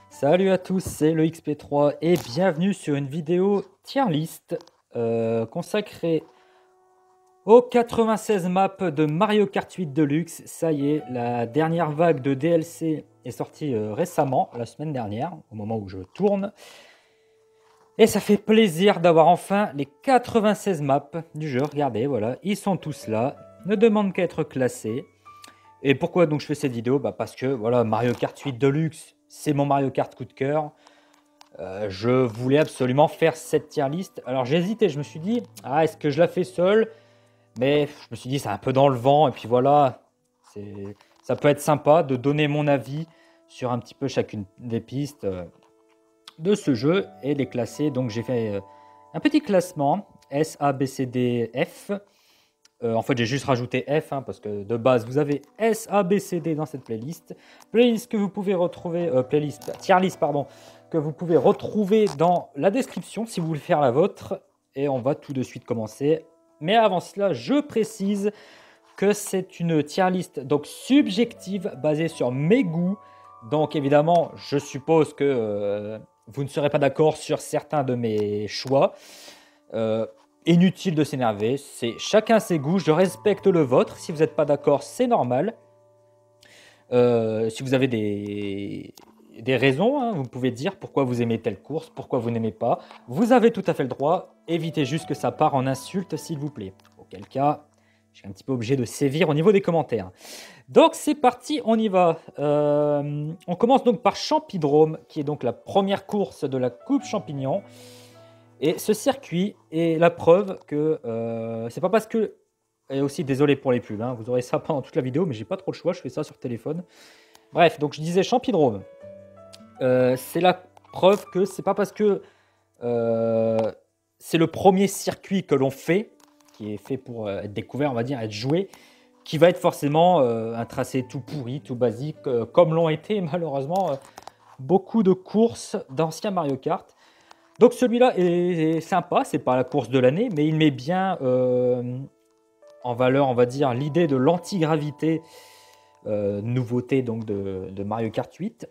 Salut à tous, c'est le XP3 et bienvenue sur une vidéo tier list consacrée aux 96 maps de Mario Kart 8 Deluxe. Ça y est, la dernière vague de DLC est sortie récemment, la semaine dernière, au moment où je tourne. Et ça fait plaisir d'avoir enfin les 96 maps du jeu. Regardez, voilà, ils sont tous là, ne demandent qu'à être classés. Et pourquoi donc je fais cette vidéo? Parce que voilà, Mario Kart 8 Deluxe, c'est mon Mario Kart coup de cœur. Je voulais absolument faire cette tier list. Alors j'ai hésité, je me suis dit, est-ce que je la fais seule? Mais je me suis dit, c'est un peu dans le vent. Et puis voilà, ça peut être sympa de donner mon avis sur un petit peu chacune des pistes de ce jeu et les classer. Donc j'ai fait un petit classement S, A, B, C, D, F. En fait, j'ai juste rajouté F parce que de base, vous avez S, A, B, C, D dans cette playlist. Playlist que vous pouvez retrouver, tier list, pardon, que vous pouvez retrouver dans la description si vous voulez faire la vôtre. Et on va tout de suite commencer. Mais avant cela, je précise que c'est une tier list donc subjective basée sur mes goûts. Donc évidemment, je suppose que vous ne serez pas d'accord sur certains de mes choix. Inutile de s'énerver, c'est chacun ses goûts, je respecte le vôtre. Si vous n'êtes pas d'accord, c'est normal. Si vous avez des raisons, vous pouvez dire pourquoi vous aimez telle course, pourquoi vous n'aimez pas. Vous avez tout à fait le droit. Évitez juste que ça part en insulte, s'il vous plaît. Auquel cas, je suis un petit peu obligé de sévir au niveau des commentaires. Donc c'est parti, on y va. On commence donc par Champidrome, qui est donc la première course de la Coupe Champignon. Et ce circuit est la preuve que c'est pas parce que... Et aussi désolé pour les pubs, vous aurez ça pendant toute la vidéo, mais j'ai pas trop le choix, je fais ça sur téléphone. Bref, donc je disais Champidrome. C'est la preuve que c'est pas parce que c'est le premier circuit que l'on fait, qui est fait pour être découvert, on va dire, être joué, qui va être forcément un tracé tout pourri, tout basique, comme l'ont été malheureusement beaucoup de courses d'anciens Mario Kart. Donc celui-là est sympa, c'est pas la course de l'année, mais il met bien en valeur, on va dire, l'idée de l'antigravité, nouveauté donc de Mario Kart 8,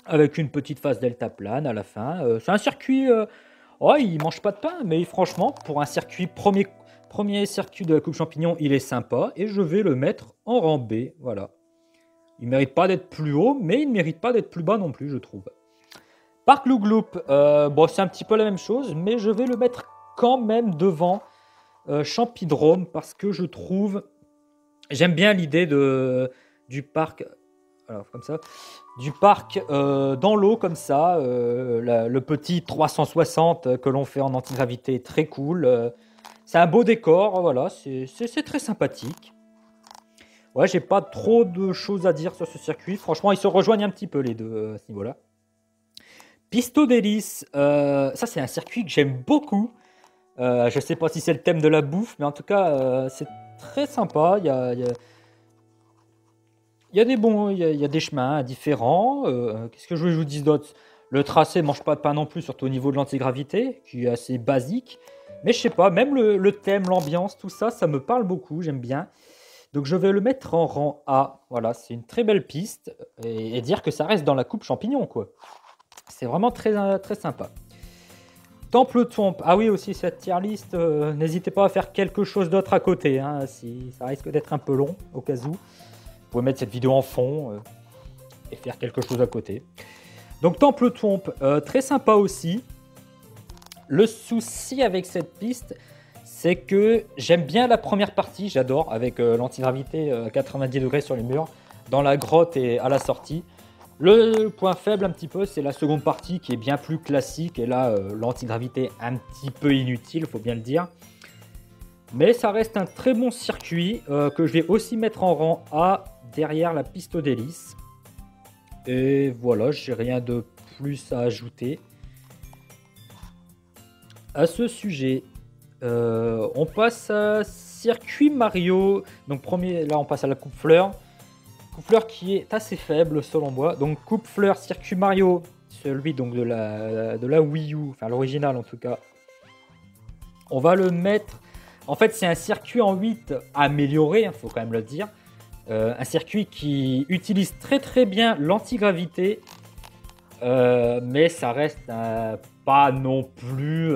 avec une petite phase delta plane à la fin. C'est un circuit, il mange pas de pain, mais franchement, pour un circuit premier circuit de la Coupe Champignon, il est sympa, et je vais le mettre en rang B, voilà. Il mérite pas d'être plus haut, mais il ne mérite pas d'être plus bas non plus, je trouve. Parc Loup-Gloup, c'est un petit peu la même chose, mais je vais le mettre quand même devant Champidrome parce que je trouve, j'aime bien l'idée du parc, alors comme ça, du parc dans l'eau comme ça, le petit 360 que l'on fait en antigravité, très cool. C'est un beau décor, voilà, c'est très sympathique. Ouais, j'ai pas trop de choses à dire sur ce circuit. Franchement, ils se rejoignent un petit peu les deux à ce niveau-là. Pisto Délice, ça c'est un circuit que j'aime beaucoup. Je ne sais pas si c'est le thème de la bouffe, mais en tout cas, c'est très sympa. Il y a des chemins différents. Qu'est-ce que je vous dis d'autre? Le tracé ne mange pas de pain non plus, surtout au niveau de l'antigravité, qui est assez basique. Mais je sais pas, même le thème, l'ambiance, tout ça, ça me parle beaucoup, j'aime bien. Donc je vais le mettre en rang A. Voilà, c'est une très belle piste. Et dire que ça reste dans la coupe champignon, quoi. C'est vraiment très, très sympa. Temple Tombe. Ah oui, aussi cette tier list, n'hésitez pas à faire quelque chose d'autre à côté. Si ça risque d'être un peu long, au cas où. Vous pouvez mettre cette vidéo en fond et faire quelque chose à côté. Donc Temple Tombe, très sympa aussi. Le souci avec cette piste, c'est que j'aime bien la première partie, j'adore, avec l'antigravité 90 degrés sur les murs, dans la grotte et à la sortie. Le point faible un petit peu, c'est la seconde partie qui est bien plus classique, et là l'antigravité un petit peu inutile, faut bien le dire. Mais ça reste un très bon circuit que je vais aussi mettre en rang A derrière la piste d'hélice. Et voilà, j'ai rien de plus à ajouter à ce sujet. On passe à circuit Mario. Donc là on passe à la coupe fleur. Coupe fleur qui est assez faible selon moi. Donc coupe fleur circuit Mario, celui donc de la Wii U, enfin l'original en tout cas. On va le mettre. En fait, c'est un circuit en 8 amélioré, faut quand même le dire. Un circuit qui utilise très très bien l'antigravité Mais ça reste pas non plus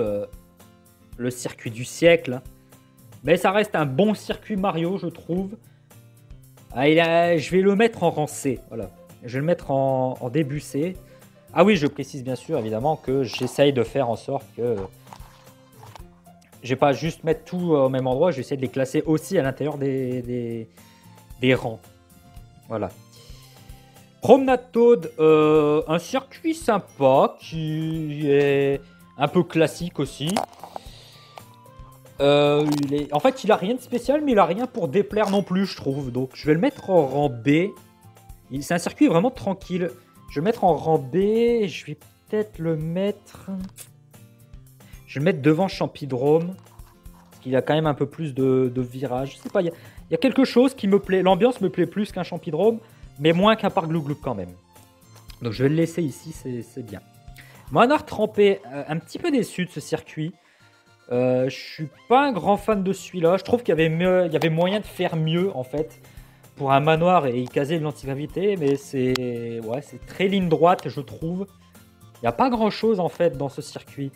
le circuit du siècle. Mais ça reste un bon circuit Mario, je trouve. Je vais le mettre en rang C. Voilà. Je vais le mettre en début C. Ah oui, je précise bien sûr, évidemment, que j'essaye de faire en sorte que... Je vais pas juste mettre tout au même endroit, je vais essayer de les classer aussi à l'intérieur des rangs. Voilà. Promenade Toad, un circuit sympa qui est un peu classique aussi. En fait, il a rien de spécial, mais il a rien pour déplaire non plus, je trouve. Donc, je vais le mettre en rang B. C'est un circuit vraiment tranquille. Je vais le mettre en rang B. Je vais peut-être le mettre... Je vais le mettre devant Champidrome. Parce qu'il a quand même un peu plus de virages. Je sais pas, il y a quelque chose qui me plaît. L'ambiance me plaît plus qu'un Champidrome, mais moins qu'un Parc Glou Glou quand même. Donc, je vais le laisser ici, c'est bien. Monarch Trempé, un petit peu déçu de ce circuit. Je suis pas un grand fan de celui-là. Je trouve qu'il y avait moyen de faire mieux en fait pour un manoir et y caser de l'antigravité, mais c'est très ligne droite, je trouve. Il n'y a pas grand-chose en fait dans ce circuit,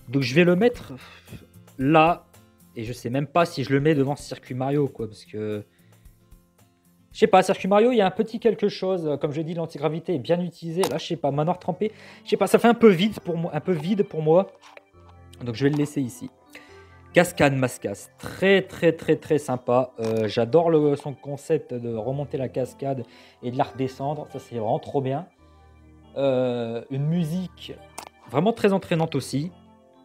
donc je vais le mettre là et je sais même pas si je le mets devant ce circuit Mario quoi, parce que je sais pas, circuit Mario, il y a un petit quelque chose, comme je dis, l'antigravité est bien utilisée. Là, je sais pas, manoir trempé, je sais pas, ça fait un peu vide pour moi. Donc je vais le laisser ici. Cascade Mascas, très très très très sympa. J'adore son concept de remonter la cascade et de la redescendre. Ça c'est vraiment trop bien. Une musique vraiment très entraînante aussi.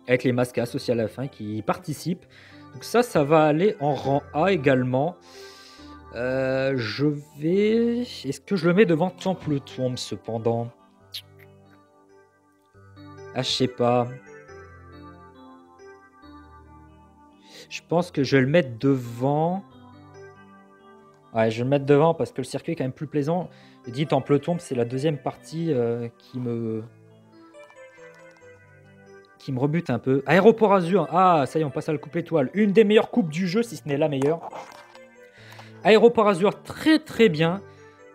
Avec les Mascas aussi à la fin qui y participent. Donc ça va aller en rang A également. Est-ce que je le mets devant Temple Tomb cependant? Ah je sais pas. Je pense que je vais le mettre devant. Ouais, je vais le mettre devant parce que le circuit est quand même plus plaisant. J'ai dit Temple Tombe, c'est la deuxième partie qui me rebute un peu. Aéroport Azur. Ah, ça y est, on passe à la coupe étoile. Une des meilleures coupes du jeu, si ce n'est la meilleure. Aéroport Azur, très très bien.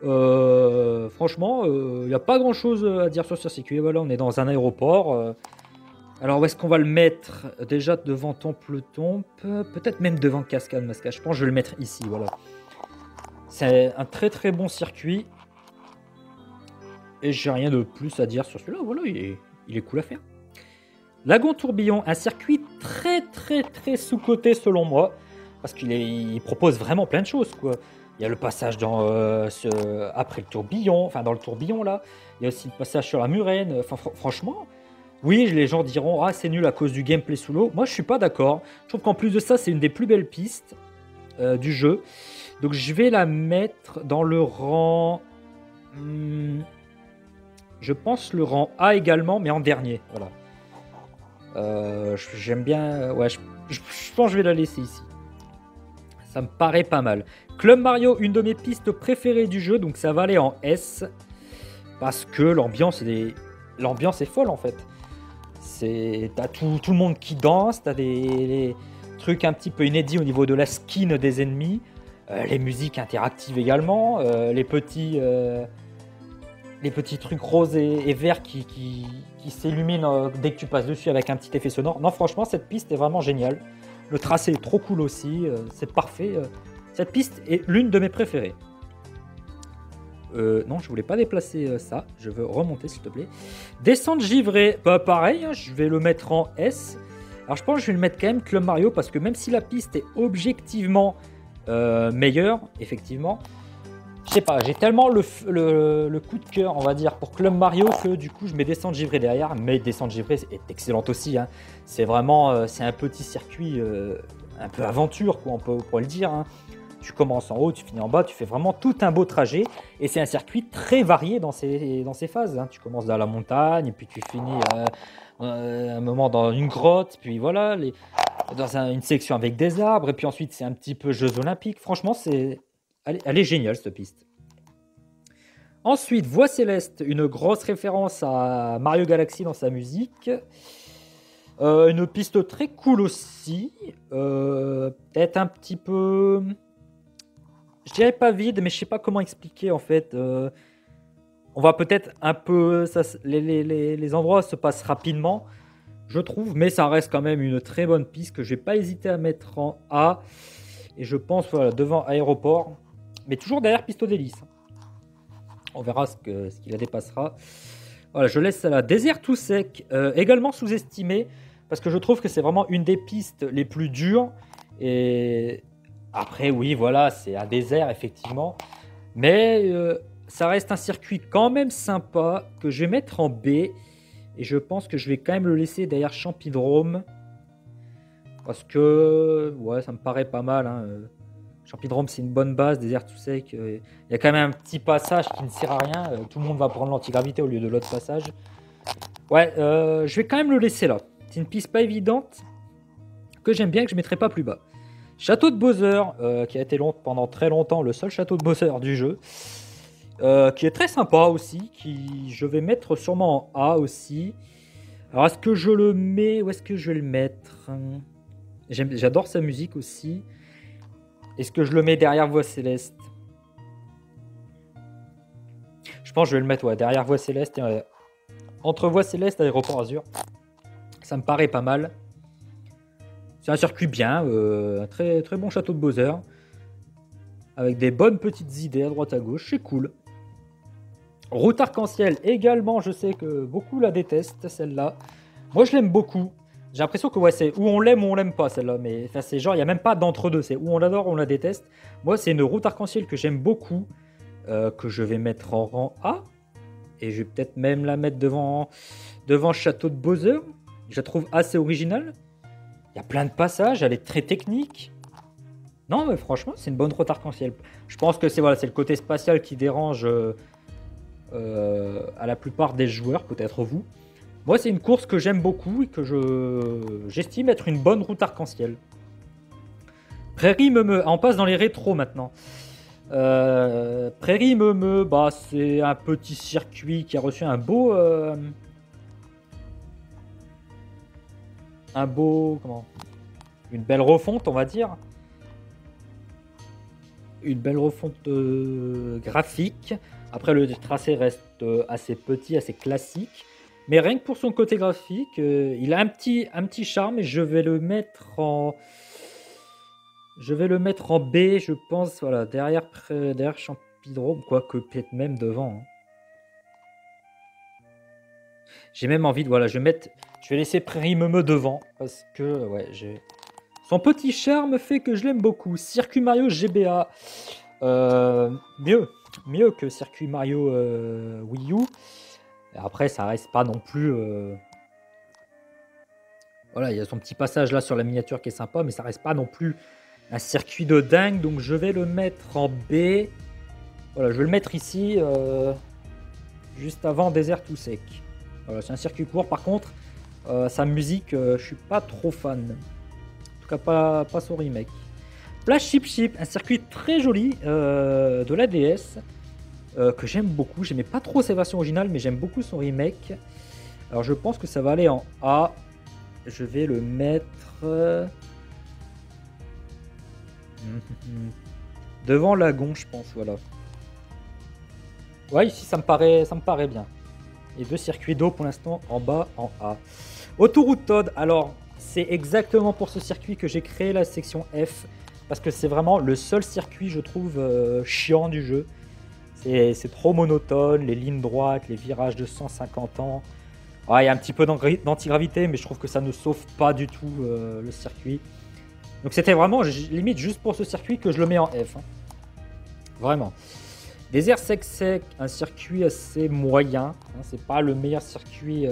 Franchement, il n'y a pas grand chose à dire sur ce circuit. Voilà, on est dans un aéroport. Alors, où est-ce qu'on va le mettre? Déjà devant Temple Tombe, peut-être même devant Cascade Mascas. Je pense que je vais le mettre ici, voilà. C'est un très très bon circuit. Et j'ai rien de plus à dire sur celui-là. Voilà, il est cool à faire. Lagon Tourbillon, un circuit très très très sous-coté selon moi. Parce qu'il propose vraiment plein de choses, quoi. Il y a le passage après le tourbillon, enfin dans le tourbillon là. Il y a aussi le passage sur la murène. Enfin, franchement... Oui, les gens diront « Ah, c'est nul à cause du gameplay sous l'eau ». Moi, je suis pas d'accord. Je trouve qu'en plus de ça, c'est une des plus belles pistes du jeu. Donc, je vais la mettre dans le rang... je pense le rang A également, mais en dernier. Voilà. J'aime bien... Ouais, je pense que je vais la laisser ici. Ça me paraît pas mal. Club Mario, une de mes pistes préférées du jeu. Donc, ça va aller en S. Parce que l'ambiance est folle, en fait. T'as tout le monde qui danse, t'as des trucs un petit peu inédits au niveau de la skin des ennemis, les musiques interactives également, les petits trucs roses et verts qui s'illuminent dès que tu passes dessus avec un petit effet sonore. Non, franchement, cette piste est vraiment géniale. Le tracé est trop cool aussi, c'est parfait. Cette piste est l'une de mes préférées. Non, je voulais pas déplacer ça. Je veux remonter, s'il te plaît. Descente givrée. Bah, pareil, hein, je vais le mettre en S. Alors, je pense que je vais le mettre quand même Club Mario parce que même si la piste est objectivement meilleure, effectivement, je sais pas, j'ai tellement le coup de cœur, on va dire, pour Club Mario que du coup, je mets descente givrée derrière. Mais descente givrée est excellente aussi. Hein. C'est vraiment, c'est un petit circuit un peu aventure, quoi, on pourrait le dire. Hein. Tu commences en haut, tu finis en bas, tu fais vraiment tout un beau trajet. Et c'est un circuit très varié dans ses phases. Hein. Tu commences dans la montagne, et puis tu finis un moment dans une grotte, puis voilà, dans une section avec des arbres, et puis ensuite c'est un petit peu Jeux Olympiques. Franchement, elle est géniale cette piste. Ensuite, Voix Céleste, une grosse référence à Mario Galaxy dans sa musique. Une piste très cool aussi. Peut-être un petit peu... Je dirais pas vide, mais je sais pas comment expliquer en fait. On va peut-être un peu... les endroits se passent rapidement, je trouve, mais ça reste quand même une très bonne piste que je vais pas hésiter à mettre en A. Et je pense, voilà, devant Aéroport, mais toujours derrière Pisto d'Hélice. On verra ce qu'il la dépassera. Voilà, je laisse la Désert tout sec, également sous-estimé, parce que je trouve que c'est vraiment une des pistes les plus dures. Et après, oui, voilà, c'est un désert, effectivement. Mais ça reste un circuit quand même sympa, que je vais mettre en B. Et je pense que je vais quand même le laisser derrière Champidrome. Parce que, ouais, ça me paraît pas mal, hein. Champidrome, c'est une bonne base, désert tout sec. Il y a quand même un petit passage qui ne sert à rien. Tout le monde va prendre l'antigravité au lieu de l'autre passage. Ouais, je vais quand même le laisser là. C'est une piste pas évidente, que j'aime bien, que je ne mettrai pas plus bas. Château de Bowser, qui a été pendant très longtemps le seul château de Bowser du jeu. Qui est très sympa aussi, qui je vais mettre sûrement en A aussi. Alors, est-ce que je le mets? Où est-ce que je vais le mettre? J'adore sa musique aussi. Est-ce que je le mets derrière Voix Céleste? Je pense que je vais le mettre derrière Voix Céleste. Entre Voix Céleste et Aéroport Azur. Ça me paraît pas mal. C'est un circuit bien. Un très, très bon château de Bowser. Avec des bonnes petites idées à droite à gauche. C'est cool. Route Arc-en-Ciel également. Je sais que beaucoup la détestent, celle-là. Moi, je l'aime beaucoup. J'ai l'impression que c'est où on l'aime ou on l'aime pas, celle-là. Mais c'est genre, il n'y a même pas d'entre-deux. C'est où on l'adore ou on la déteste. Moi, c'est une route arc-en-ciel que j'aime beaucoup. Que je vais mettre en rang A. Et je vais peut-être même la mettre devant Château de Bowser. Je la trouve assez originale. Il y a plein de passages. Elle est très technique. Non, mais franchement, c'est une bonne route arc-en-ciel. Je pense que c'est le côté spatial qui dérange à la plupart des joueurs, peut-être vous. Moi, c'est une course que j'aime beaucoup et que j'estime être une bonne route arc-en-ciel. Prairie Meumeu. On passe dans les rétros maintenant. Prairie Meumeu, c'est un petit circuit qui a reçu un beau... une belle refonte, on va dire. Une belle refonte graphique. Après, le tracé reste assez petit, assez classique. Mais rien que pour son côté graphique, il a un petit charme et je vais le mettre en B, je pense, voilà, derrière Champidrome, quoique peut-être même devant. Hein. J'ai même envie de, je vais laisser Prairie Meumeu devant, parce que, son petit charme fait que je l'aime beaucoup. Circuit Mario GBA, mieux que Circuit Mario Wii U. Après, ça reste pas non plus... Voilà, il y a son petit passage là sur la miniature qui est sympa, mais ça reste pas non plus un circuit de dingue. Donc je vais le mettre en B. Voilà, je vais le mettre ici, juste avant Désert tout sec. Voilà, c'est un circuit court. Par contre, sa musique, je suis pas trop fan. En tout cas, pas son remake. Flash Chip Chip, un circuit très joli de la DS. Que j'aime beaucoup. J'aimais pas trop sa version originale, mais j'aime beaucoup son remake. Alors je pense que ça va aller en A. Je vais le mettre devant Lagon, je pense. Voilà. Ouais, ici ça me paraît bien. Et deux circuits d'eau pour l'instant en bas, en A. Autoroute Todd. Alors c'est exactement pour ce circuit que j'ai créé la section F, parce que c'est vraiment le seul circuit, je trouve, chiant du jeu. C'est trop monotone, les lignes droites, les virages de 150 ans. Il y a un petit peu d'antigravité, mais je trouve que ça ne sauve pas du tout le circuit. Donc c'était vraiment limite juste pour ce circuit que je le mets en F. Hein. Vraiment. Désert sec, un circuit assez moyen. Hein, c'est pas le meilleur circuit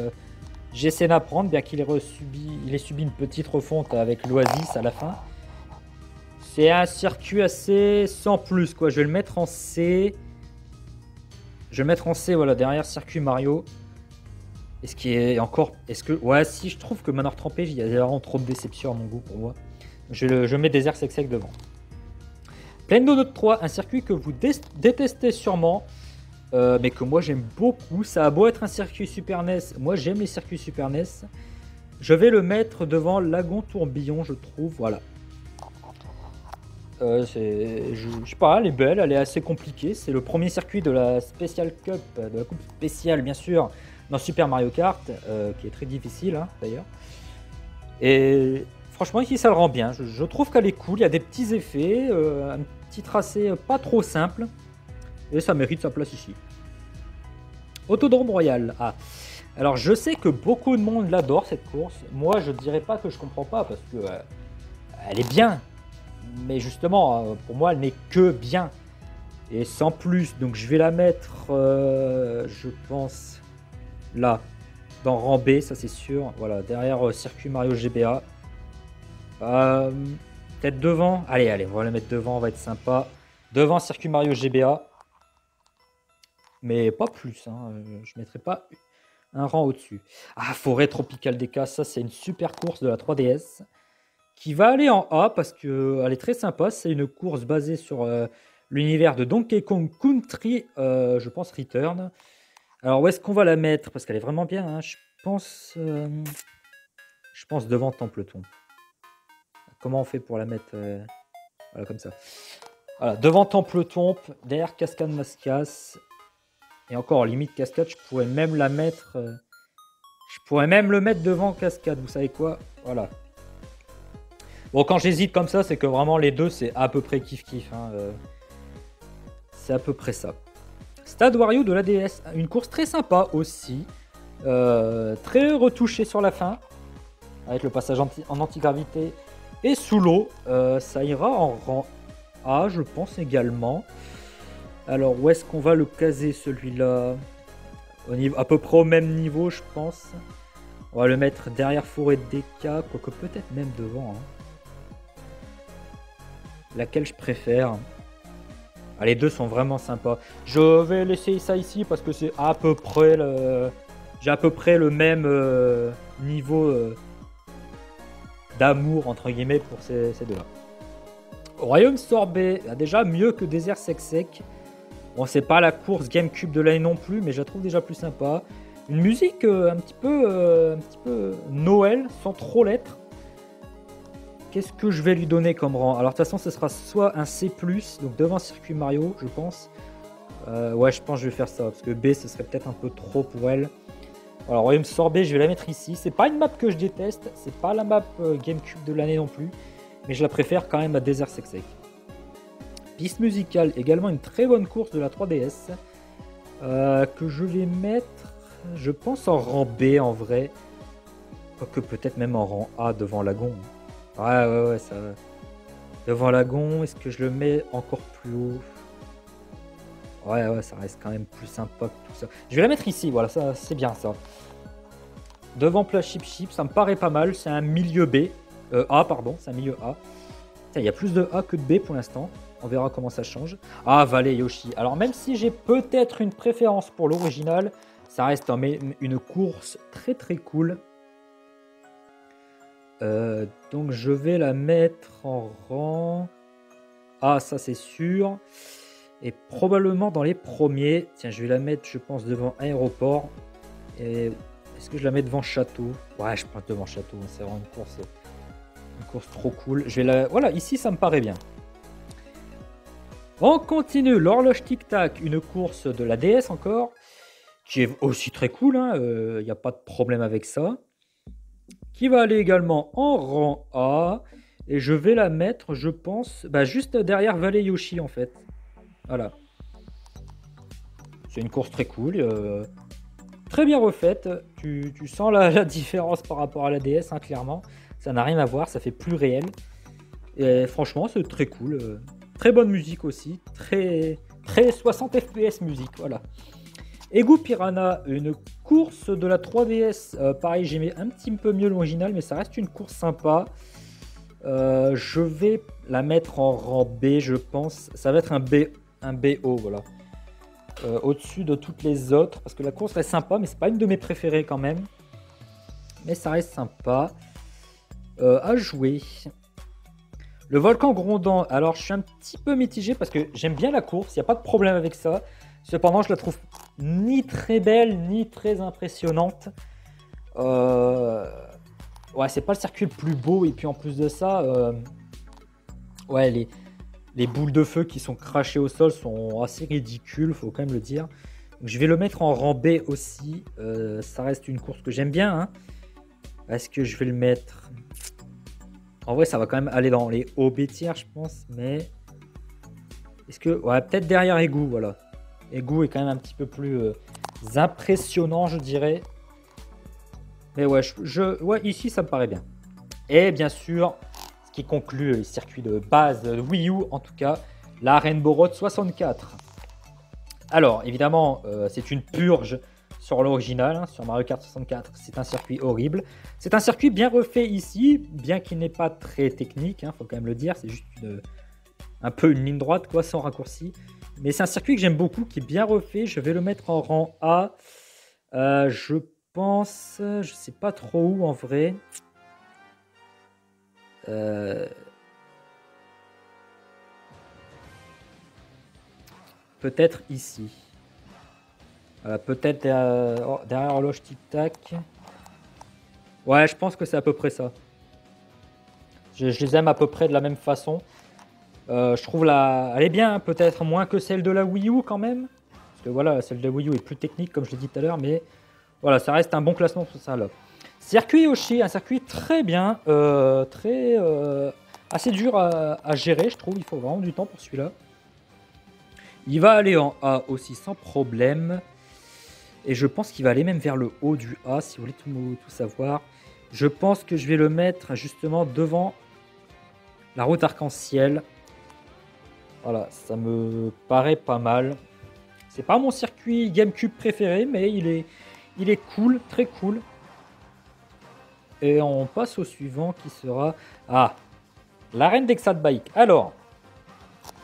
GSN à prendre, bien qu'il ait subi une petite refonte avec l'Oasis à la fin. C'est un circuit assez sans plus, quoi. Je vais le mettre en C. Voilà, derrière Circuit Mario. Est-ce qu'il est encore... Ouais, si, je trouve que Manoir Trempé, il y a vraiment trop de déception à mon goût pour moi. Je mets Désert sec devant. Plaine d'eau Note 3, un circuit que vous détestez sûrement, mais que moi j'aime beaucoup. Ça a beau être un circuit Super NES, moi j'aime les circuits Super NES. Je vais le mettre devant Lagon Tourbillon, je trouve, voilà. Je sais pas, elle est belle, elle est assez compliquée. C'est le premier circuit de la Special Cup, de la coupe spéciale bien sûr, dans Super Mario Kart, qui est très difficile hein, d'ailleurs. Et franchement ici ça le rend bien, je trouve qu'elle est cool, il y a des petits effets, un petit tracé pas trop simple, et ça mérite sa place ici. Autodrome Royal, ah. Alors je sais que beaucoup de monde l'adore cette course, moi je dirais pas que je comprends pas, parce que elle est bien, mais justement pour moi elle n'est que bien, et sans plus, donc je vais la mettre, je pense, là, dans rang B, ça c'est sûr, voilà, derrière circuit Mario GBA. Peut-être devant, allez, on va la mettre devant, on va être sympa, devant circuit Mario GBA, mais pas plus, hein. Je mettrai pas un rang au-dessus. Ah, Forêt Tropicale DK, ça c'est une super course de la 3DS qui va aller en A parce qu'elle est très sympa. C'est une course basée sur l'univers de Donkey Kong Country, je pense Return. Alors où est-ce qu'on va la mettre? Parce qu'elle est vraiment bien, hein. Je pense devant Templeton. Comment on fait pour la mettre voilà, comme ça. Voilà, devant Templeton, derrière Cascade Mascas. Et encore, limite Cascade, je pourrais même la mettre... je pourrais même le mettre devant Cascade, vous savez quoi? Voilà. Bon, quand j'hésite comme ça, c'est que vraiment les deux, c'est à peu près kiff-kiff. Hein, c'est à peu près ça. Stade Wario de la DS, une course très sympa aussi. Très retouchée sur la fin. Avec le passage en antigravité et sous l'eau. Ça ira en rang A, je pense également. Alors, où est-ce qu'on va le caser celui-là? À peu près au même niveau, je pense. On va le mettre derrière Forêt de DK, quoique peut-être même devant. Hein. Laquelle je préfère? Ah, les deux sont vraiment sympas. Je vais laisser ça ici parce que c'est à peu près le... J'ai à peu près le même niveau d'amour, entre guillemets, pour ces deux-là. Royaume Sorbet, déjà mieux que Désert Sec. Bon, c'est pas la course GameCube de l'année non plus, mais je la trouve déjà plus sympa. Une musique un petit peu Noël, sans trop l'être. Qu'est-ce que je vais lui donner comme rang? Alors de toute façon, ce sera soit un C+, donc devant Circuit Mario, je pense. Ouais, je pense que je vais faire ça, parce que B, ce serait peut-être un peu trop pour elle. Alors, Royaume Sorbet, je vais la mettre ici. C'est pas une map que je déteste, c'est pas la map GameCube de l'année non plus, mais je la préfère quand même à Desert Sec. Piste musicale, également une très bonne course de la 3DS, que je vais mettre, je pense, en rang B en vrai, quoique peut-être même en rang A devant Lagon. Ouais, ça... Devant Lagon, est-ce que je le mets encore plus haut? Ouais, ça reste quand même plus sympa que tout ça. Je vais la mettre ici, voilà, ça c'est bien ça. Devant Plat Chip Chip, ça me paraît pas mal, c'est un milieu B. A, pardon, c'est un milieu A. Il y a plus de A que de B pour l'instant. On verra comment ça change. Ah, Valley Yoshi. Alors même si j'ai peut-être une préférence pour l'original, ça reste une course très très cool. Donc je vais la mettre en rang A, ça c'est sûr. Et probablement dans les premiers. Tiens, je vais la mettre, je pense, devant Aéroport. Et est-ce que je la mets devant Château? Ouais, je pense devant Château. C'est vraiment une course trop cool. Je vais la... Voilà, ici ça me paraît bien. On continue, l'horloge tic-tac, une course de la DS encore, qui est aussi très cool, il n'y a pas de problème avec ça. Qui va aller également en rang A, et je vais la mettre, je pense, juste derrière Valley Yoshi en fait. Voilà. C'est une course très cool, très bien refaite, tu sens la différence par rapport à la DS, hein, clairement. Ça n'a rien à voir, ça fait plus réel. Et franchement, c'est très cool. Très bonne musique aussi, très 60 FPS musique, voilà. Ego Piranha, une course de la 3DS, pareil, j'aimais un petit peu mieux l'original, mais ça reste une course sympa. Je vais la mettre en rang B, je pense. Ça va être un BO, voilà. Au-dessus de toutes les autres, parce que la course reste sympa, mais c'est pas une de mes préférées quand même. Mais ça reste sympa à jouer. Le volcan grondant, alors je suis un petit peu mitigé parce que j'aime bien la course, il n'y a pas de problème avec ça. Cependant, je la trouve ni très belle, ni très impressionnante. Ouais, c'est pas le circuit le plus beau, et puis en plus de ça, ouais, Les boules de feu qui sont crachées au sol sont assez ridicules, faut quand même le dire. Donc, je vais le mettre en rang B aussi. Ça reste une course que j'aime bien. Hein. Est-ce que je vais le mettre... En vrai, ça va quand même aller dans les hauts B tiers, je pense. Mais est-ce que... Ouais, peut-être derrière Egu, voilà. Egu est quand même un petit peu plus impressionnant, je dirais. Mais ouais, ouais, ici, ça me paraît bien. Et bien sûr, ce qui conclut les circuits de base de Wii U, en tout cas, la Rainbow Road 64. Alors, évidemment, c'est une purge sur l'original, hein, sur Mario Kart 64. C'est un circuit horrible. C'est un circuit bien refait ici, bien qu'il n'est pas très technique, hein, faut quand même le dire. C'est juste un peu une ligne droite, quoi, sans raccourci. Mais c'est un circuit que j'aime beaucoup, qui est bien refait. Je vais le mettre en rang A. Je pense, je sais pas trop où en vrai. Peut-être ici. Peut-être derrière l'horloge tic-tac. Ouais, je pense que c'est à peu près ça. Je les aime à peu près de la même façon. Je trouve elle est bien, hein, peut-être moins que celle de la Wii U quand même. Parce que voilà, celle de la Wii U est plus technique comme je l'ai dit tout à l'heure. Mais voilà, ça reste un bon classement pour ça là. Circuit Yoshi, un circuit très bien. Assez dur à gérer, je trouve. Il faut vraiment du temps pour celui-là. Il va aller en A aussi sans problème. Et je pense qu'il va aller même vers le haut du A, si vous voulez tout savoir. Je pense que je vais le mettre justement devant la route arc-en-ciel. Voilà, ça me paraît pas mal. C'est pas mon circuit GameCube préféré, mais il est cool, très cool. Et on passe au suivant qui sera... Ah, l'arène d'Exad Bike. Alors,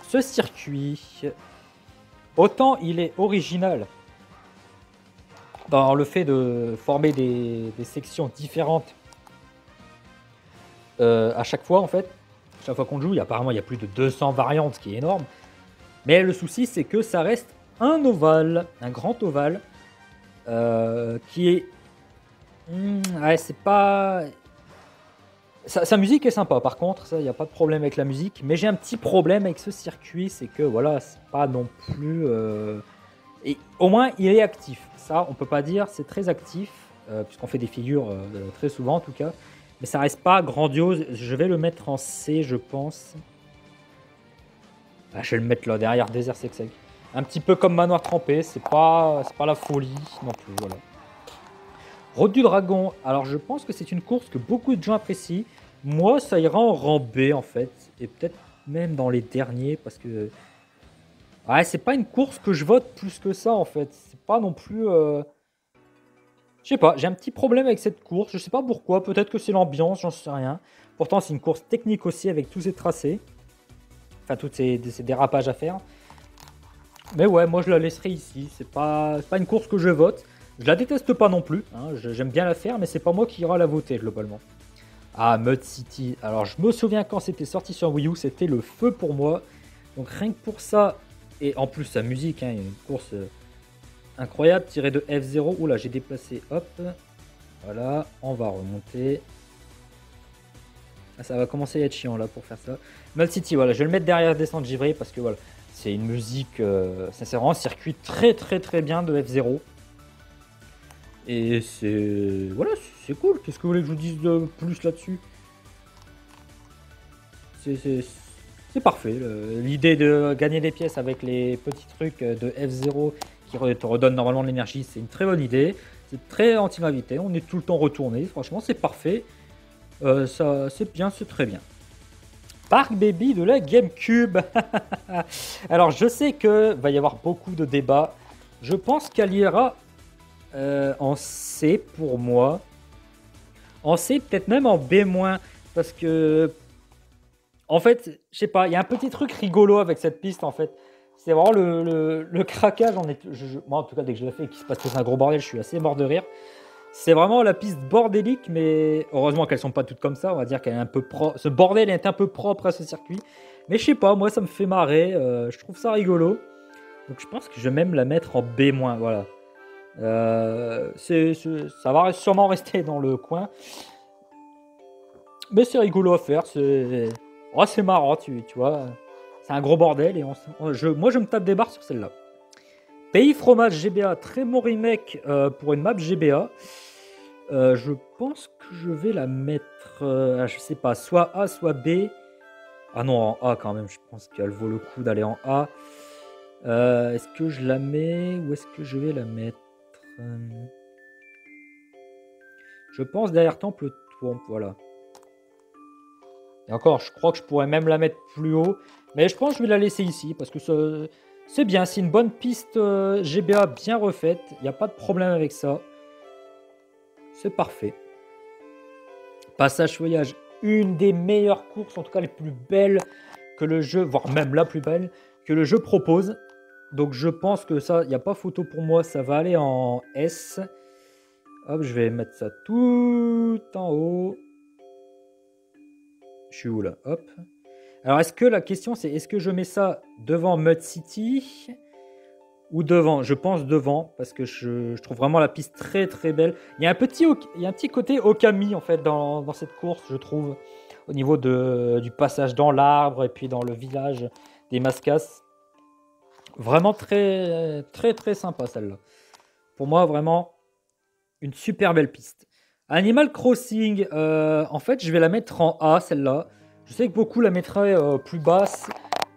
ce circuit, autant il est original dans le fait de former des sections différentes à chaque fois en fait. Chaque fois qu'on joue, apparemment il y a plus de 200 variantes, ce qui est énorme. Mais le souci c'est que ça reste un ovale, un grand ovale, qui est... ouais, c'est pas... Sa musique est sympa par contre, ça il n'y a pas de problème avec la musique. Mais j'ai un petit problème avec ce circuit, c'est que voilà, c'est pas non plus... Et au moins il est actif, ça on peut pas dire, c'est très actif, puisqu'on fait des figures très souvent en tout cas. Mais ça reste pas grandiose, je vais le mettre en C je pense. Ah, je vais le mettre là derrière Desert Sec. Un petit peu comme Manoir Trempé, c'est pas la folie non plus, voilà. Route du Dragon, alors je pense que c'est une course que beaucoup de gens apprécient. Moi ça ira en rang B en fait, et peut-être même dans les derniers parce que... Ouais, c'est pas une course que je vote plus que ça en fait. C'est pas non plus. Je sais pas, j'ai un petit problème avec cette course. Je sais pas pourquoi. Peut-être que c'est l'ambiance, j'en sais rien. Pourtant, c'est une course technique aussi avec tous ces tracés. Enfin, tous ces dérapages à faire. Mais ouais, moi je la laisserai ici. C'est pas une course que je vote. Je la déteste pas non plus. Hein. J'aime bien la faire, mais c'est pas moi qui ira la voter globalement. Ah, Mud City. Alors, je me souviens quand c'était sorti sur Wii U, c'était le feu pour moi. Donc, rien que pour ça. Et en plus, sa musique, hein, il y a une course incroyable, tirée de F0. Oula, j'ai déplacé, hop. Voilà, on va remonter. Ah, ça va commencer à être chiant là pour faire ça. Mud City, voilà, je vais le mettre derrière Descente Givrée parce que voilà, c'est une musique, ça c'est vraiment un circuit très très très bien de F0. Et c'est... Voilà, c'est cool. Qu'est-ce que vous voulez que je vous dise de plus là-dessus? C'est parfait. L'idée de gagner des pièces avec les petits trucs de F0 qui te redonnent normalement de l'énergie, c'est une très bonne idée. C'est très anti-gravité. On est tout le temps retourné. Franchement, c'est parfait. Ça, c'est bien, c'est très bien. Park Baby de la GameCube. Alors, je sais que va y avoir beaucoup de débats. Je pense qu'elle ira en C pour moi. En C, peut-être même en B-, parce que... En fait, je sais pas, il y a un petit truc rigolo avec cette piste en fait. C'est vraiment le craquage. Moi en tout cas, dès que je l'ai fait et qu'il se passe tout un gros bordel, je suis assez mort de rire. C'est vraiment la piste bordélique, mais heureusement qu'elles sont pas toutes comme ça. On va dire qu'elle est un peu ce bordel est un peu propre à ce circuit. Mais je sais pas, moi ça me fait marrer. Je trouve ça rigolo. Donc je pense que je vais même la mettre en B-, voilà. Ça va sûrement rester dans le coin. Mais c'est rigolo à faire. Oh, c'est marrant, tu vois. c'est un gros bordel. Et moi, je me tape des barres sur celle-là. Pays Fromage GBA, très bon remake pour une map GBA. Je pense que je vais la mettre, je sais pas, soit A, soit B. Ah non, en A quand même, je pense qu'elle vaut le coup d'aller en A. Est-ce que je la mets ou est-ce que je vais la mettre Je pense derrière Temple Tourme, voilà. Et encore, je crois que je pourrais même la mettre plus haut. Mais je pense que je vais la laisser ici parce que c'est bien, c'est une bonne piste GBA bien refaite. Il n'y a pas de problème avec ça. C'est parfait. Passage Feuillage, une des meilleures courses, en tout cas les plus belles que le jeu, voire même la plus belle que le jeu propose. Donc je pense que ça, il n'y a pas photo pour moi, ça va aller en S. Hop, je vais mettre ça tout en haut. Je suis où là? Hop. Alors est-ce que la question c'est, est-ce que je mets ça devant Mud City ou devant? Je pense devant parce que je trouve vraiment la piste très très belle. Il y a un petit côté Okami en fait dans cette course, je trouve, au niveau du passage dans l'arbre et puis dans le village des Mascas. Vraiment très très très sympa celle-là. Pour moi vraiment une super belle piste. Animal Crossing, en fait je vais la mettre en A celle-là. Je sais que beaucoup la mettraient plus basse.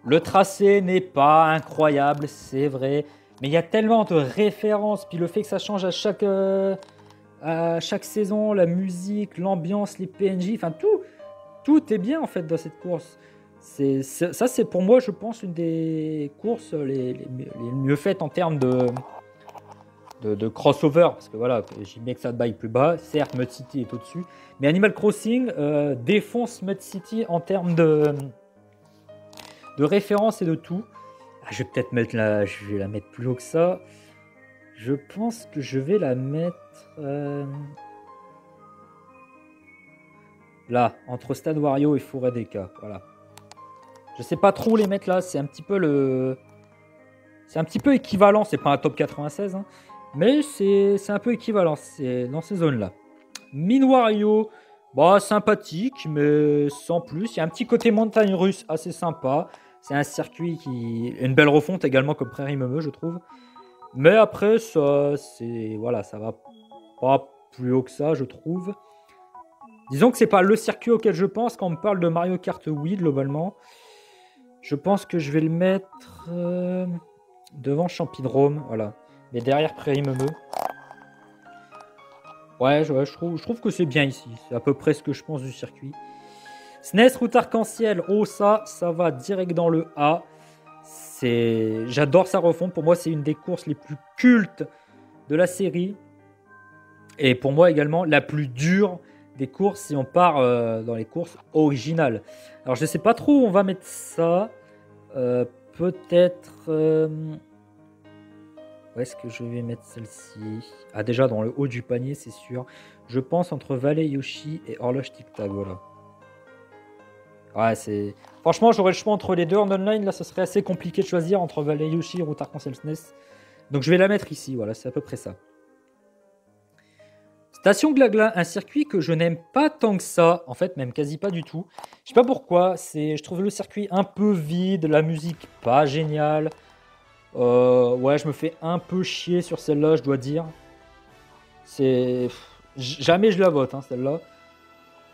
Le tracé n'est pas incroyable, c'est vrai. Mais il y a tellement de références. Puis le fait que ça change à chaque saison, la musique, l'ambiance, les PNJ, enfin tout est bien en fait dans cette course. Ça c'est pour moi je pense une des courses les mieux faites en termes de crossover. Parce que voilà, j'ai bien que ça baille plus bas. Certes, Mud City est au-dessus. Mais Animal Crossing défonce Mud City en termes de références et de tout. Je vais peut-être je vais la mettre plus haut que ça. Je pense que je vais la mettre là, entre Stade Wario et Forêt des Cas. Voilà. Je sais pas trop où les mettre là. C'est un petit peu équivalent. C'est pas un top 96, hein, mais c'est un peu équivalent. C'est dans ces zones-là. Mine Wario, bah sympathique, mais sans plus. Il y a un petit côté montagne russe assez sympa. C'est un circuit qui une belle refonte également comme Prairie Meumeux, je trouve. Mais après, ça va pas plus haut que ça, je trouve. Disons que c'est pas le circuit auquel je pense quand on me parle de Mario Kart Wii globalement. Je pense que je vais le mettre devant Champidrome, voilà. Mais derrière Prairie Meumeux. Ouais, je trouve que c'est bien ici. C'est à peu près ce que je pense du circuit. SNES Route Arc-en-Ciel, oh ça va direct dans le A. J'adore sa refonte. Pour moi, c'est une des courses les plus cultes de la série. Et pour moi également, la plus dure des courses si on part dans les courses originales. Alors, je ne sais pas trop où on va mettre ça. Peut-être... Où est-ce que je vais mettre celle-ci? Ah, déjà dans le haut du panier, c'est sûr. Je pense entre Valley Yoshi et Horloge Tic Tac, voilà. Ouais, c'est... Franchement, j'aurais le choix entre les deux en online. Là, ce serait assez compliqué de choisir entre Valley Yoshi et Route Arc-en-Ciel SNES. Donc, je vais la mettre ici. Voilà, c'est à peu près ça. Station Glagla, un circuit que je n'aime pas tant que ça. En fait, même quasi pas du tout. Je sais pas pourquoi. Je trouve le circuit un peu vide. La musique pas géniale. Ouais, je me fais un peu chier sur celle-là, je dois dire. Jamais je la vote, hein, celle-là.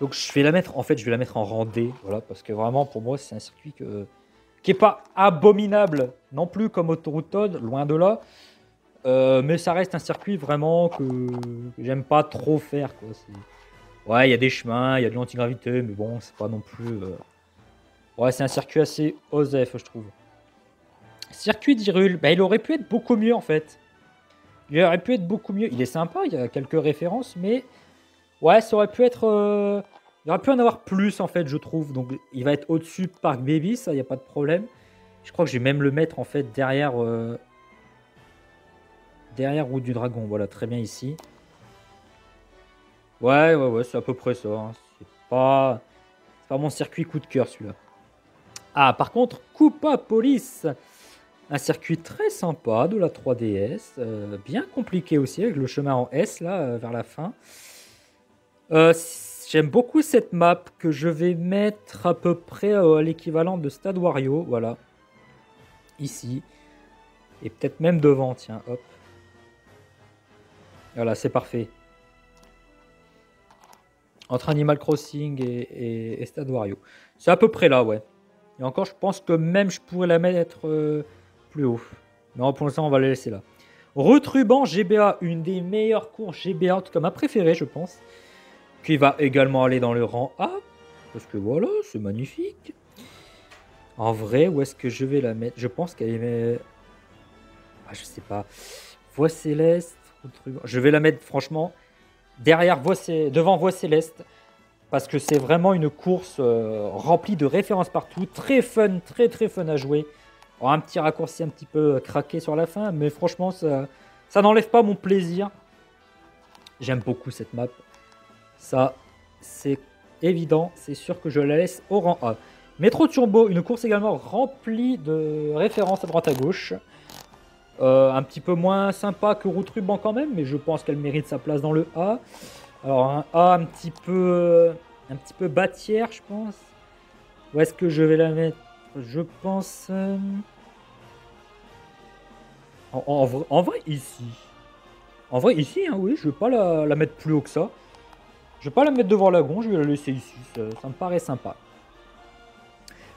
Donc je vais la mettre, en fait, je vais la mettre en rang D, voilà, parce que vraiment, pour moi, c'est un circuit qui est pas abominable non plus comme Autoroute Todd, loin de là. Mais ça reste un circuit vraiment que j'aime pas trop faire, quoi. Ouais, il y a des chemins, il y a de l'antigravité, mais bon, c'est pas non plus... Ouais, c'est un circuit assez osef, je trouve. Circuit d'Hyrule, bah, il aurait pu être beaucoup mieux, en fait. Il aurait pu être beaucoup mieux. Il est sympa, il y a quelques références, mais... Ouais, ça aurait pu être... Il aurait pu en avoir plus, en fait, je trouve. Donc, il va être au-dessus de Park Baby, ça, il n'y a pas de problème. Je crois que je vais même le mettre, en fait, derrière... Derrière Route du Dragon. Voilà, très bien ici. Ouais, c'est à peu près ça. Hein. C'est pas mon circuit coup de cœur, celui-là. Ah, par contre, Koopa Police. Un circuit très sympa de la 3DS. Bien compliqué aussi, avec le chemin en S, là, vers la fin. J'aime beaucoup cette map que je vais mettre à peu près à l'équivalent de Stade Wario. Voilà. ici. Et peut-être même devant, tiens, hop. Voilà, c'est parfait. Entre Animal Crossing et Stade Wario. C'est à peu près là, ouais. Et encore, je pense que même je pourrais la mettre plus haut. Non, pour l'instant, on va la laisser là. Route Ruban GBA, une des meilleures courses GBA, en tout cas ma préférée, je pense. Qui va également aller dans le rang A. Parce que voilà, c'est magnifique. En vrai, où est-ce que je vais la mettre? Je pense qu'elle est... Ah, je sais pas. Voie Céleste. Route Ruban. Je vais la mettre, franchement, derrière devant Voie Céleste. Parce que c'est vraiment une course remplie de références partout. Très fun, très très fun à jouer. Alors, un petit raccourci un petit peu craqué sur la fin. Mais franchement, ça n'enlève pas mon plaisir. J'aime beaucoup cette map. Ça, c'est évident. C'est sûr que je la laisse au rang A. Métro Turbo, une course également remplie de références à droite à gauche. Un petit peu moins sympa que Route Ruban quand même. Mais je pense qu'elle mérite sa place dans le A. Alors un A un petit peu bas tiers, je pense. Où est-ce que je vais la mettre? Je pense... En vrai, ici. En vrai, ici, hein, oui, je vais pas la mettre plus haut que ça. Je vais pas la mettre devant Lagon, je vais la laisser ici. Ça me paraît sympa.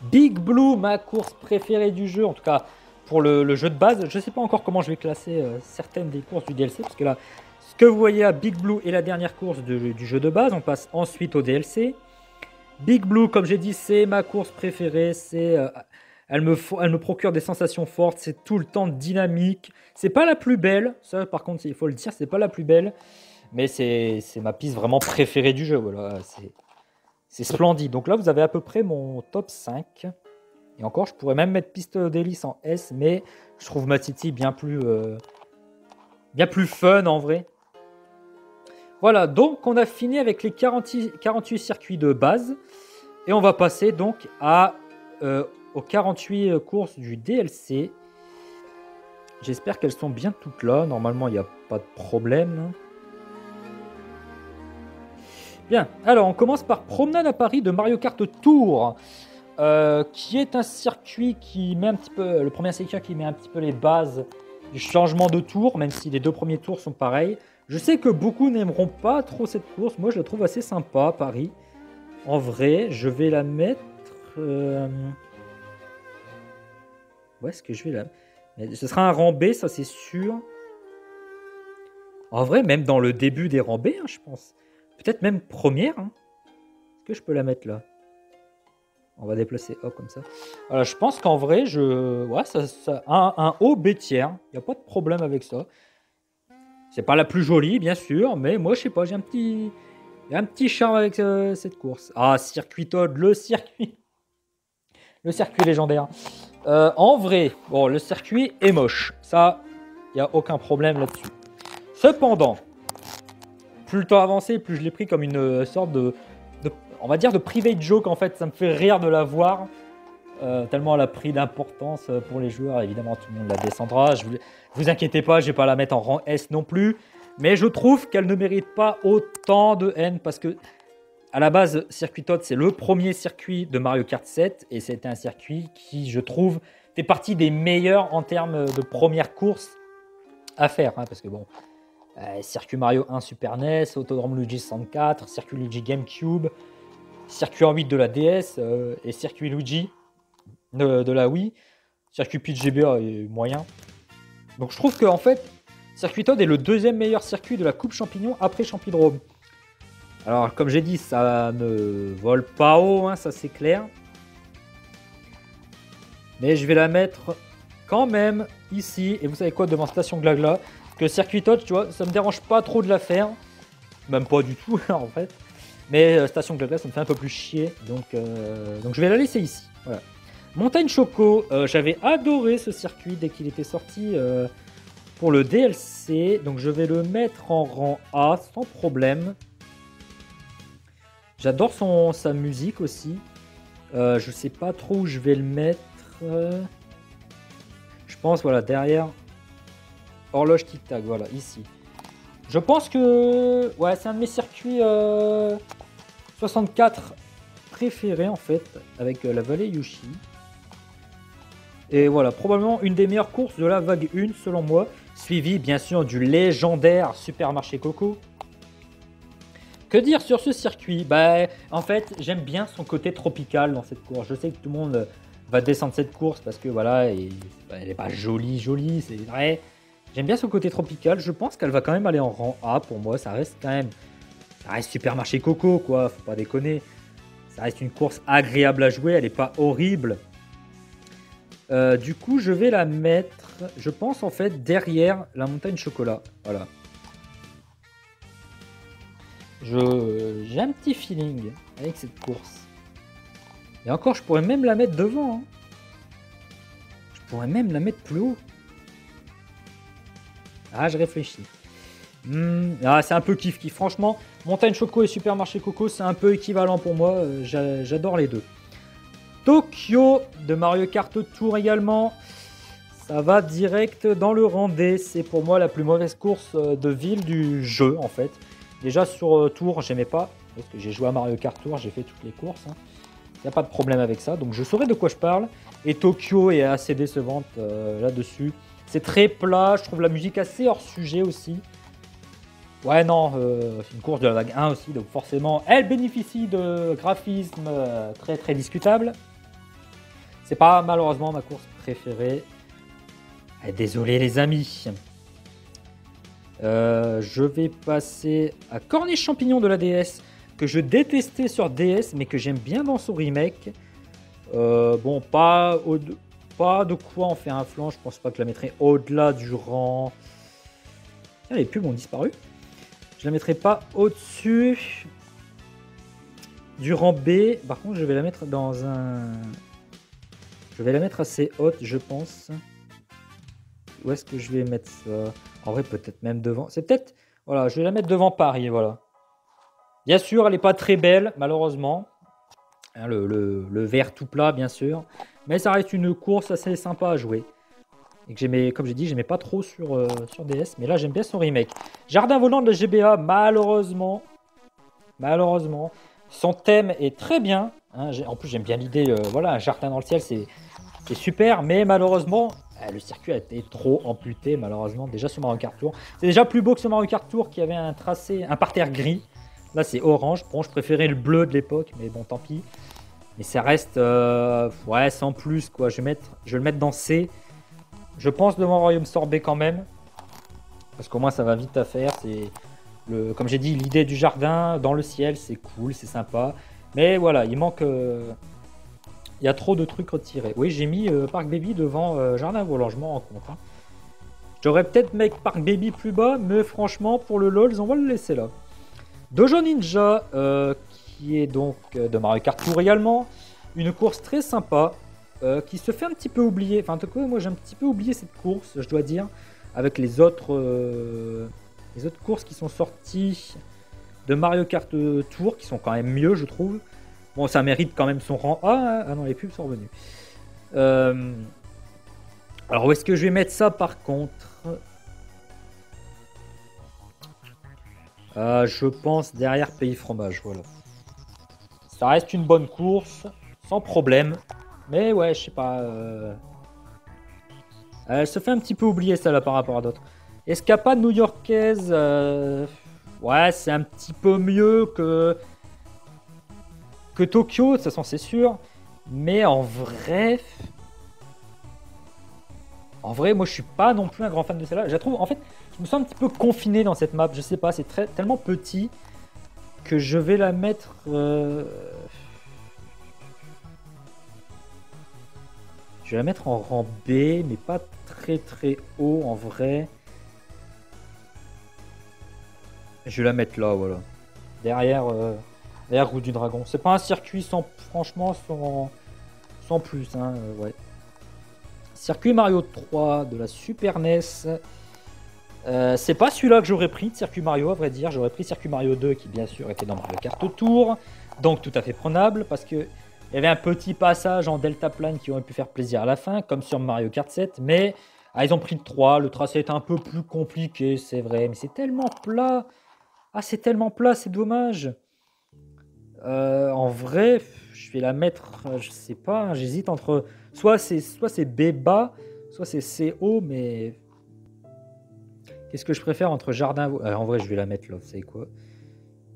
Big Blue, ma course préférée du jeu, en tout cas pour le jeu de base. Je sais pas encore comment je vais classer certaines des courses du DLC, parce que là... Ce que vous voyez à Big Blue est la dernière course du jeu de base. On passe ensuite au DLC. Big Blue, comme j'ai dit, c'est ma course préférée. Elle me procure des sensations fortes. C'est tout le temps dynamique. C'est pas la plus belle. Ça, par contre, il faut le dire, c'est pas la plus belle. Mais c'est ma piste vraiment préférée du jeu. Voilà, c'est splendide. Donc là, vous avez à peu près mon top 5. Et encore, je pourrais même mettre piste d'hélice en S. Mais je trouve ma City bien plus fun en vrai. Voilà, donc on a fini avec les 48 circuits de base. Et on va passer donc aux 48 courses du DLC. J'espère qu'elles sont bien toutes là. Normalement, il n'y a pas de problème. Bien, alors on commence par Promenade à Paris de Mario Kart Tour. Qui est un circuit qui met un petit peu... Le premier circuit qui met un petit peu les bases du changement de tour, même si les deux premiers tours sont pareils. Je sais que beaucoup n'aimeront pas trop cette course. Moi, je la trouve assez sympa, Paris. En vrai, je vais la mettre... Où est-ce que je vais la... Ce sera un rang B, ça c'est sûr. En vrai, même dans le début des rangs B, hein, je pense. Peut-être même première. Hein. Est-ce que je peux la mettre là? On va déplacer hop comme ça. Voilà, je pense qu'en vrai, ouais, un haut B tiers. Il n'y a pas de problème avec ça. C'est pas la plus jolie, bien sûr, mais moi, je sais pas, j'ai un petit charme avec cette course. Ah, Circuit Toad, le circuit légendaire. En vrai, bon, le circuit est moche. Ça, il n'y a aucun problème là-dessus. Cependant, plus le temps avançait, plus je l'ai pris comme une sorte on va dire de private joke en fait. Ça me fait rire de la voir. Tellement elle a pris d'importance pour les joueurs. Évidemment, tout le monde la descendra. Vous inquiétez pas, je vais pas la mettre en rang S non plus. Mais je trouve qu'elle ne mérite pas autant de haine parce que, à la base, Circuit Toad, c'est le premier circuit de Mario Kart 7. Et c'était un circuit qui, je trouve, fait partie des meilleurs en termes de première course à faire. Hein, parce que bon, Circuit Mario 1 Super NES, Autodrome Luigi 64, Circuit Luigi GameCube, Circuit en 8 de la DS et Circuit Luigi de la Wii. Circuit Peach GBA est moyen. Donc je trouve que en fait, Circuit Toad est le deuxième meilleur circuit de la Coupe Champignon après Champidrome. Alors comme j'ai dit, ça ne vole pas haut, hein, ça c'est clair. Mais je vais la mettre quand même ici. Et vous savez quoi, devant Station Glagla, que Circuit Toad, tu vois, ça me dérange pas trop de la faire. Même pas du tout en fait. Mais Station Glagla, ça me fait un peu plus chier. Donc je vais la laisser ici. Voilà. Montagne Choco, j'avais adoré ce circuit dès qu'il était sorti pour le DLC. Donc je vais le mettre en rang A sans problème. J'adore sa musique aussi. Je sais pas trop où je vais le mettre. Je pense, voilà, derrière. Horloge tic-tac, voilà, ici. Je pense que... Ouais, c'est un de mes circuits 64 préférés, en fait, avec la vallée Yoshi. Et voilà, probablement une des meilleures courses de la vague 1 selon moi, suivi bien sûr du légendaire Supermarché Coco. Que dire sur ce circuit? Bah, en fait, j'aime bien son côté tropical dans cette course. Je sais que tout le monde va descendre cette course parce que voilà, elle n'est pas jolie, c'est vrai. J'aime bien son côté tropical. Je pense qu'elle va quand même aller en rang A pour moi. Ça reste quand même, ça reste Supermarché Coco, quoi. Faut pas déconner. Ça reste une course agréable à jouer. Elle n'est pas horrible. Du coup, je vais la mettre, je pense en fait, derrière la montagne chocolat. Voilà. J'ai un petit feeling avec cette course. Et encore, je pourrais même la mettre devant. Hein. Je pourrais même la mettre plus haut. Ah, je réfléchis. C'est un peu kiff-kiff. Franchement, Montagne Choco et Supermarché Coco, c'est un peu équivalent pour moi. J'adore les deux. Tokyo de Mario Kart Tour également. Ça va direct dans le rang D. C'est pour moi la plus mauvaise course de ville du jeu, en fait. Déjà sur Tour, j'aimais pas, parce que j'ai joué à Mario Kart Tour, j'ai fait toutes les courses. Il n'y a pas de problème avec ça, donc je saurais de quoi je parle. Et Tokyo est assez décevante là-dessus. C'est très plat, je trouve la musique assez hors sujet aussi. Ouais, non, c'est une course de la vague 1 aussi, donc forcément, elle bénéficie de graphismes très très discutables. C'est pas malheureusement ma course préférée. Désolé les amis. Je vais passer à Cornet Champignon de la DS, que je détestais sur DS, mais que j'aime bien dans son remake. Bon, pas de quoi en faire un flanc, je pense pas que je la mettrai au-delà du rang. Tiens, les pubs ont disparu. Je la mettrai pas au-dessus du rang B. Par contre, je vais la mettre dans un... Je vais la mettre assez haute, je pense. Où est-ce que je vais mettre ça? En vrai, peut-être même devant. C'est peut-être... Voilà, je vais la mettre devant Paris, voilà. Bien sûr, elle n'est pas très belle, malheureusement. Hein, le vert tout plat, bien sûr. Mais ça reste une course assez sympa à jouer. Et que j'aimais, comme j'ai dit, j'aimais pas trop sur DS. Mais là, j'aime bien son remake. Jardin volant de la GBA, malheureusement. Malheureusement. Son thème est très bien. Hein, en plus, j'aime bien l'idée. Voilà, un jardin dans le ciel, c'est super. Mais malheureusement... Le circuit a été trop amputé, malheureusement, déjà sur Mario Kart Tour. C'est déjà plus beau que sur Mario Kart Tour qui avait un tracé, un parterre gris. Là, c'est orange. Bon, je préférais le bleu de l'époque, mais bon, tant pis. Mais ça reste, ouais, sans plus, quoi. Je vais le mettre dans C. Je pense devant Royaume Sorbet quand même. Parce qu'au moins, ça va vite à faire. Comme j'ai dit, l'idée du jardin dans le ciel, c'est cool, c'est sympa. Mais voilà, il manque... Il y a trop de trucs retirés. Oui, j'ai mis Park Baby devant Jardin Volant, je m'en rends compte. Hein. J'aurais peut-être mis Park Baby plus bas, mais franchement, pour le LOL, on va le laisser là. Dojo Ninja, qui est donc de Mario Kart Tour également. Une course très sympa, qui se fait un petit peu oublier. Enfin, en tout cas, moi, j'ai un petit peu oublié cette course, je dois dire, avec les autres courses qui sont sorties de Mario Kart Tour, qui sont quand même mieux, je trouve. Bon, ça mérite quand même son rang A. Ah non, les pubs sont revenus. Alors, où est-ce que je vais mettre ça, par contre? Je pense derrière Pays Fromage, voilà. Ça reste une bonne course, sans problème. Mais ouais, je sais pas... Elle se fait un petit peu oublier, ça, là, par rapport à d'autres. Escapade new-yorkaise... Ouais, c'est un petit peu mieux que Tokyo, de toute façon, c'est sûr. Mais en vrai, moi, je suis pas non plus un grand fan de celle-là. Je la trouve, en fait, je me sens un petit peu confiné dans cette map. Je sais pas, c'est tellement petit que je vais la mettre... Je vais la mettre en rang B, mais pas très très haut en vrai. Je vais la mettre là, voilà. Derrière Roue du Dragon. C'est pas un circuit franchement, sans plus, hein, ouais. Circuit Mario 3 de la Super NES. C'est pas celui-là que j'aurais pris de Circuit Mario, à vrai dire. J'aurais pris Circuit Mario 2 qui, bien sûr, était dans Mario Kart Tour. Donc, tout à fait prenable parce que il y avait un petit passage en Delta Plane qui aurait pu faire plaisir à la fin, comme sur Mario Kart 7. Mais ils ont pris le 3. Le tracé est un peu plus compliqué, c'est vrai. Mais c'est tellement plat. Ah, c'est tellement plat, c'est dommage. En vrai, je vais la mettre, je sais pas, hein, j'hésite entre soit c'est B bas, soit c'est C haut, mais qu'est-ce que je préfère entre jardin. En vrai, je vais la mettre là, vous savez quoi?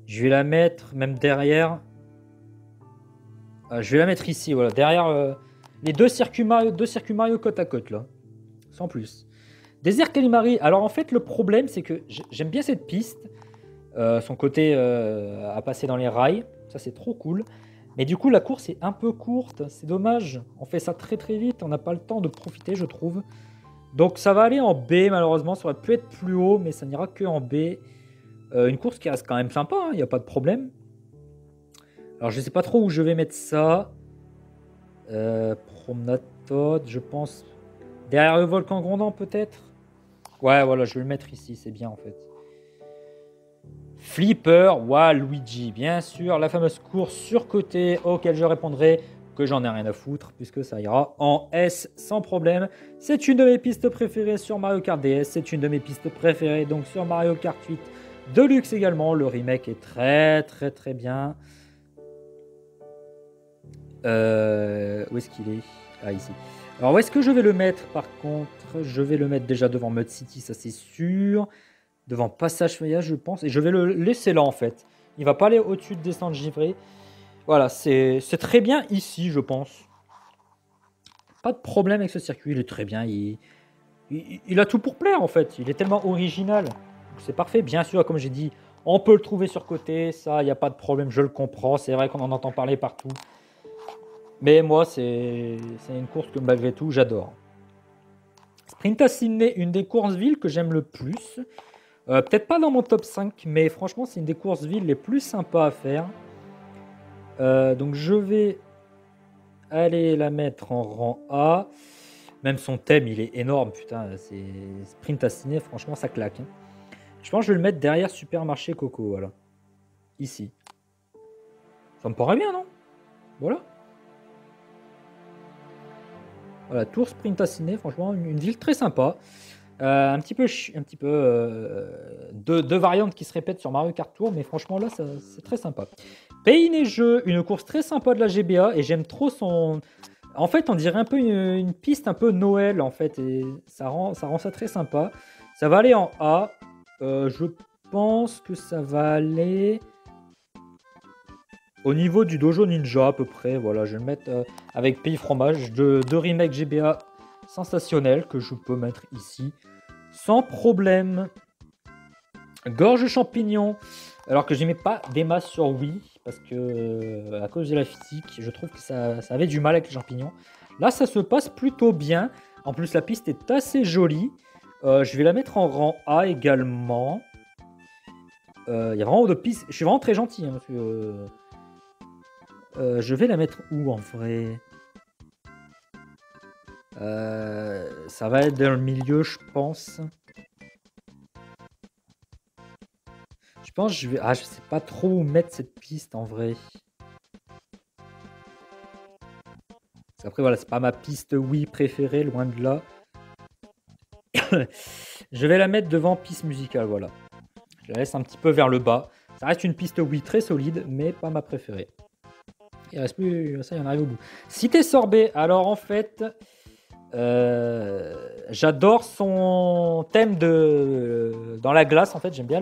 Je vais la mettre même derrière. Je vais la mettre ici, voilà, derrière les deux circuits Mario côte à côte là, sans plus. Désert Calimari. Alors en fait, le problème, c'est que j'aime bien cette piste. Son côté à passer dans les rails, ça c'est trop cool. Mais du coup, la course est un peu courte, c'est dommage. On fait ça très très vite, on n'a pas le temps de profiter, je trouve. Donc ça va aller en B, malheureusement. Ça aurait pu être plus haut, mais ça n'ira que en B. Une course qui reste quand même sympa, il n'y a pas de problème. Alors je sais pas trop où je vais mettre ça. Promenade Todd, je pense. Derrière le volcan grondant peut-être. Ouais, voilà, je vais le mettre ici, c'est bien en fait. Flipper, Waluigi, bien sûr, la fameuse course surcotée auquel je répondrai que j'en ai rien à foutre puisque ça ira en S sans problème. C'est une de mes pistes préférées sur Mario Kart DS, c'est une de mes pistes préférées donc sur Mario Kart 8 Deluxe également. Le remake est très très très bien. Où est-ce qu'il est? Ah, ici. Alors où est-ce que je vais le mettre par contre? Je vais le mettre déjà devant Mud City, ça c'est sûr. Devant Passage Feuillage, je pense. Et je vais le laisser là, en fait. Il va pas aller au-dessus de Descente Givrée. Voilà, c'est très bien ici, je pense. Pas de problème avec ce circuit. Il est très bien. Il a tout pour plaire, en fait. Il est tellement original. C'est parfait. Bien sûr, comme j'ai dit, on peut le trouver sur côté. Ça, il n'y a pas de problème. Je le comprends. C'est vrai qu'on en entend parler partout. Mais moi, c'est une course que, malgré tout, j'adore. Sprint à Sydney, une des courses villes que j'aime le plus. Peut-être pas dans mon top 5, mais franchement, c'est une des courses villes les plus sympas à faire. Donc, je vais aller la mettre en rang A. Même son thème, il est énorme, putain. C'est Sprint à Ciné, franchement, ça claque. Hein. Je pense que je vais le mettre derrière Supermarché Coco, voilà. Ici. Ça me paraît bien, non? Voilà. Voilà, Tour Sprint à Ciné, franchement, une ville très sympa. Un petit peu deux variantes qui se répètent sur Mario Kart Tour, mais franchement là c'est très sympa. Pays Neigeux, une course très sympa de la GBA et j'aime trop son. En fait, on dirait un peu une piste un peu Noël en fait et ça rend ça très sympa. Ça va aller en A. Je pense que ça va aller au niveau du Dojo Ninja à peu près. Voilà, je vais le mettre avec Pays Fromage de remake GBA sensationnel que je peux mettre ici sans problème. Gorge champignon, alors que j'aimais pas des masses sur Wii parce que à cause de la physique, je trouve que ça avait du mal avec les champignons. Là, ça se passe plutôt bien. En plus, la piste est assez jolie. Je vais la mettre en rang A également. Il y a vraiment de pistes. Je suis vraiment très gentil. Hein, parce que, je vais la mettre où en vrai? Ça va être dans le milieu, je pense. Je pense que je vais. Ah, je sais pas trop où mettre cette piste en vrai. Après, voilà, c'est pas ma piste Wii préférée, loin de là. Je vais la mettre devant piste musicale, voilà. Je la laisse un petit peu vers le bas. Ça reste une piste Wii très solide, mais pas ma préférée. Il reste plus. Ça, il y en arrive au bout. Cité Sorbet, alors en fait. J'adore son thème dans la glace en fait, j'aime bien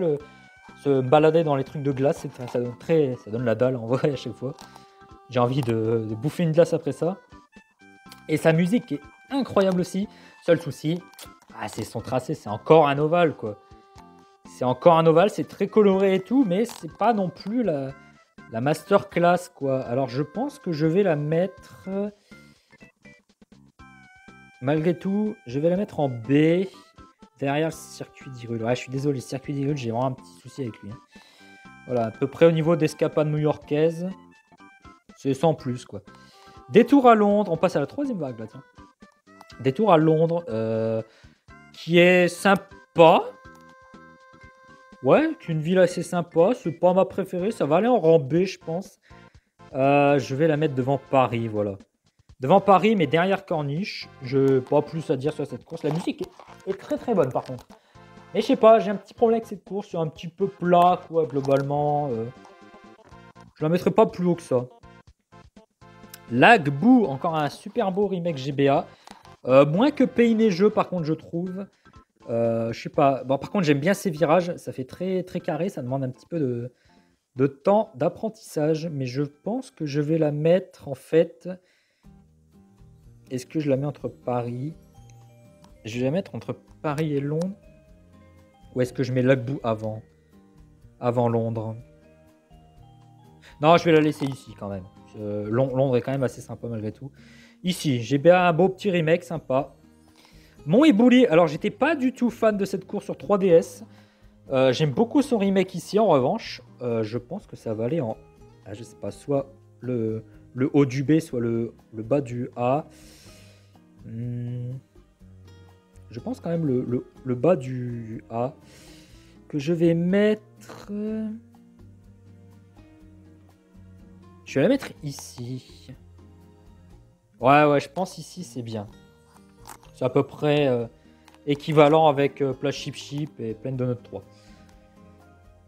se balader dans les trucs de glace, ça donne la dalle en vrai à chaque fois. J'ai envie de bouffer une glace après ça. Et sa musique est incroyable aussi. Seul souci, c'est son tracé, c'est encore un ovale quoi. C'est encore un ovale, c'est très coloré et tout, mais c'est pas non plus la masterclass quoi. Alors je pense que je vais la mettre. Malgré tout, je vais la mettre en B, derrière le circuit d'Hyrule. Ouais, je suis désolé, le circuit d'Hyrule, j'ai vraiment un petit souci avec lui. Hein. Voilà, à peu près au niveau d'escapade new-yorkaise. C'est sans plus, quoi. Détour à Londres, on passe à la troisième vague, là, tiens. Détour à Londres, qui est sympa. Ouais, une ville assez sympa. C'est pas ma préférée, ça va aller en rang B, je pense. Je vais la mettre devant Paris, voilà. Devant Paris, mais derrière Corniche. Je n'ai pas plus à dire sur cette course. La musique est très très bonne par contre. Mais je sais pas, j'ai un petit problème avec cette course. C'est un petit peu plat, quoi, globalement. Je la mettrai pas plus haut que ça. Lagboo, encore un super beau remake GBA. Moins que Pays Neigeux, par contre, je trouve. Je sais pas. Bon, par contre, j'aime bien ces virages. Ça fait très, très carré. Ça demande un petit peu de temps d'apprentissage. Mais je pense que je vais la mettre, en fait... Est-ce que je la mets entre Paris? Je vais la mettre entre Paris et Londres. Ou est-ce que je mets Lagboo avant Londres? Non, je vais la laisser ici quand même. Londres est quand même assez sympa malgré tout. Ici, j'ai bien un beau petit remake sympa. Mon Ebouli, alors j'étais pas du tout fan de cette course sur 3DS. J'aime beaucoup son remake ici en revanche. Je pense que ça va aller en... Ah, je sais pas, soit le haut du B, soit le bas du A. Je pense quand même le bas du A. Que je vais mettre... Je vais la mettre ici. Ouais, je pense ici, c'est bien. C'est à peu près équivalent avec Plage Chip Chip et Plaine de Note 3.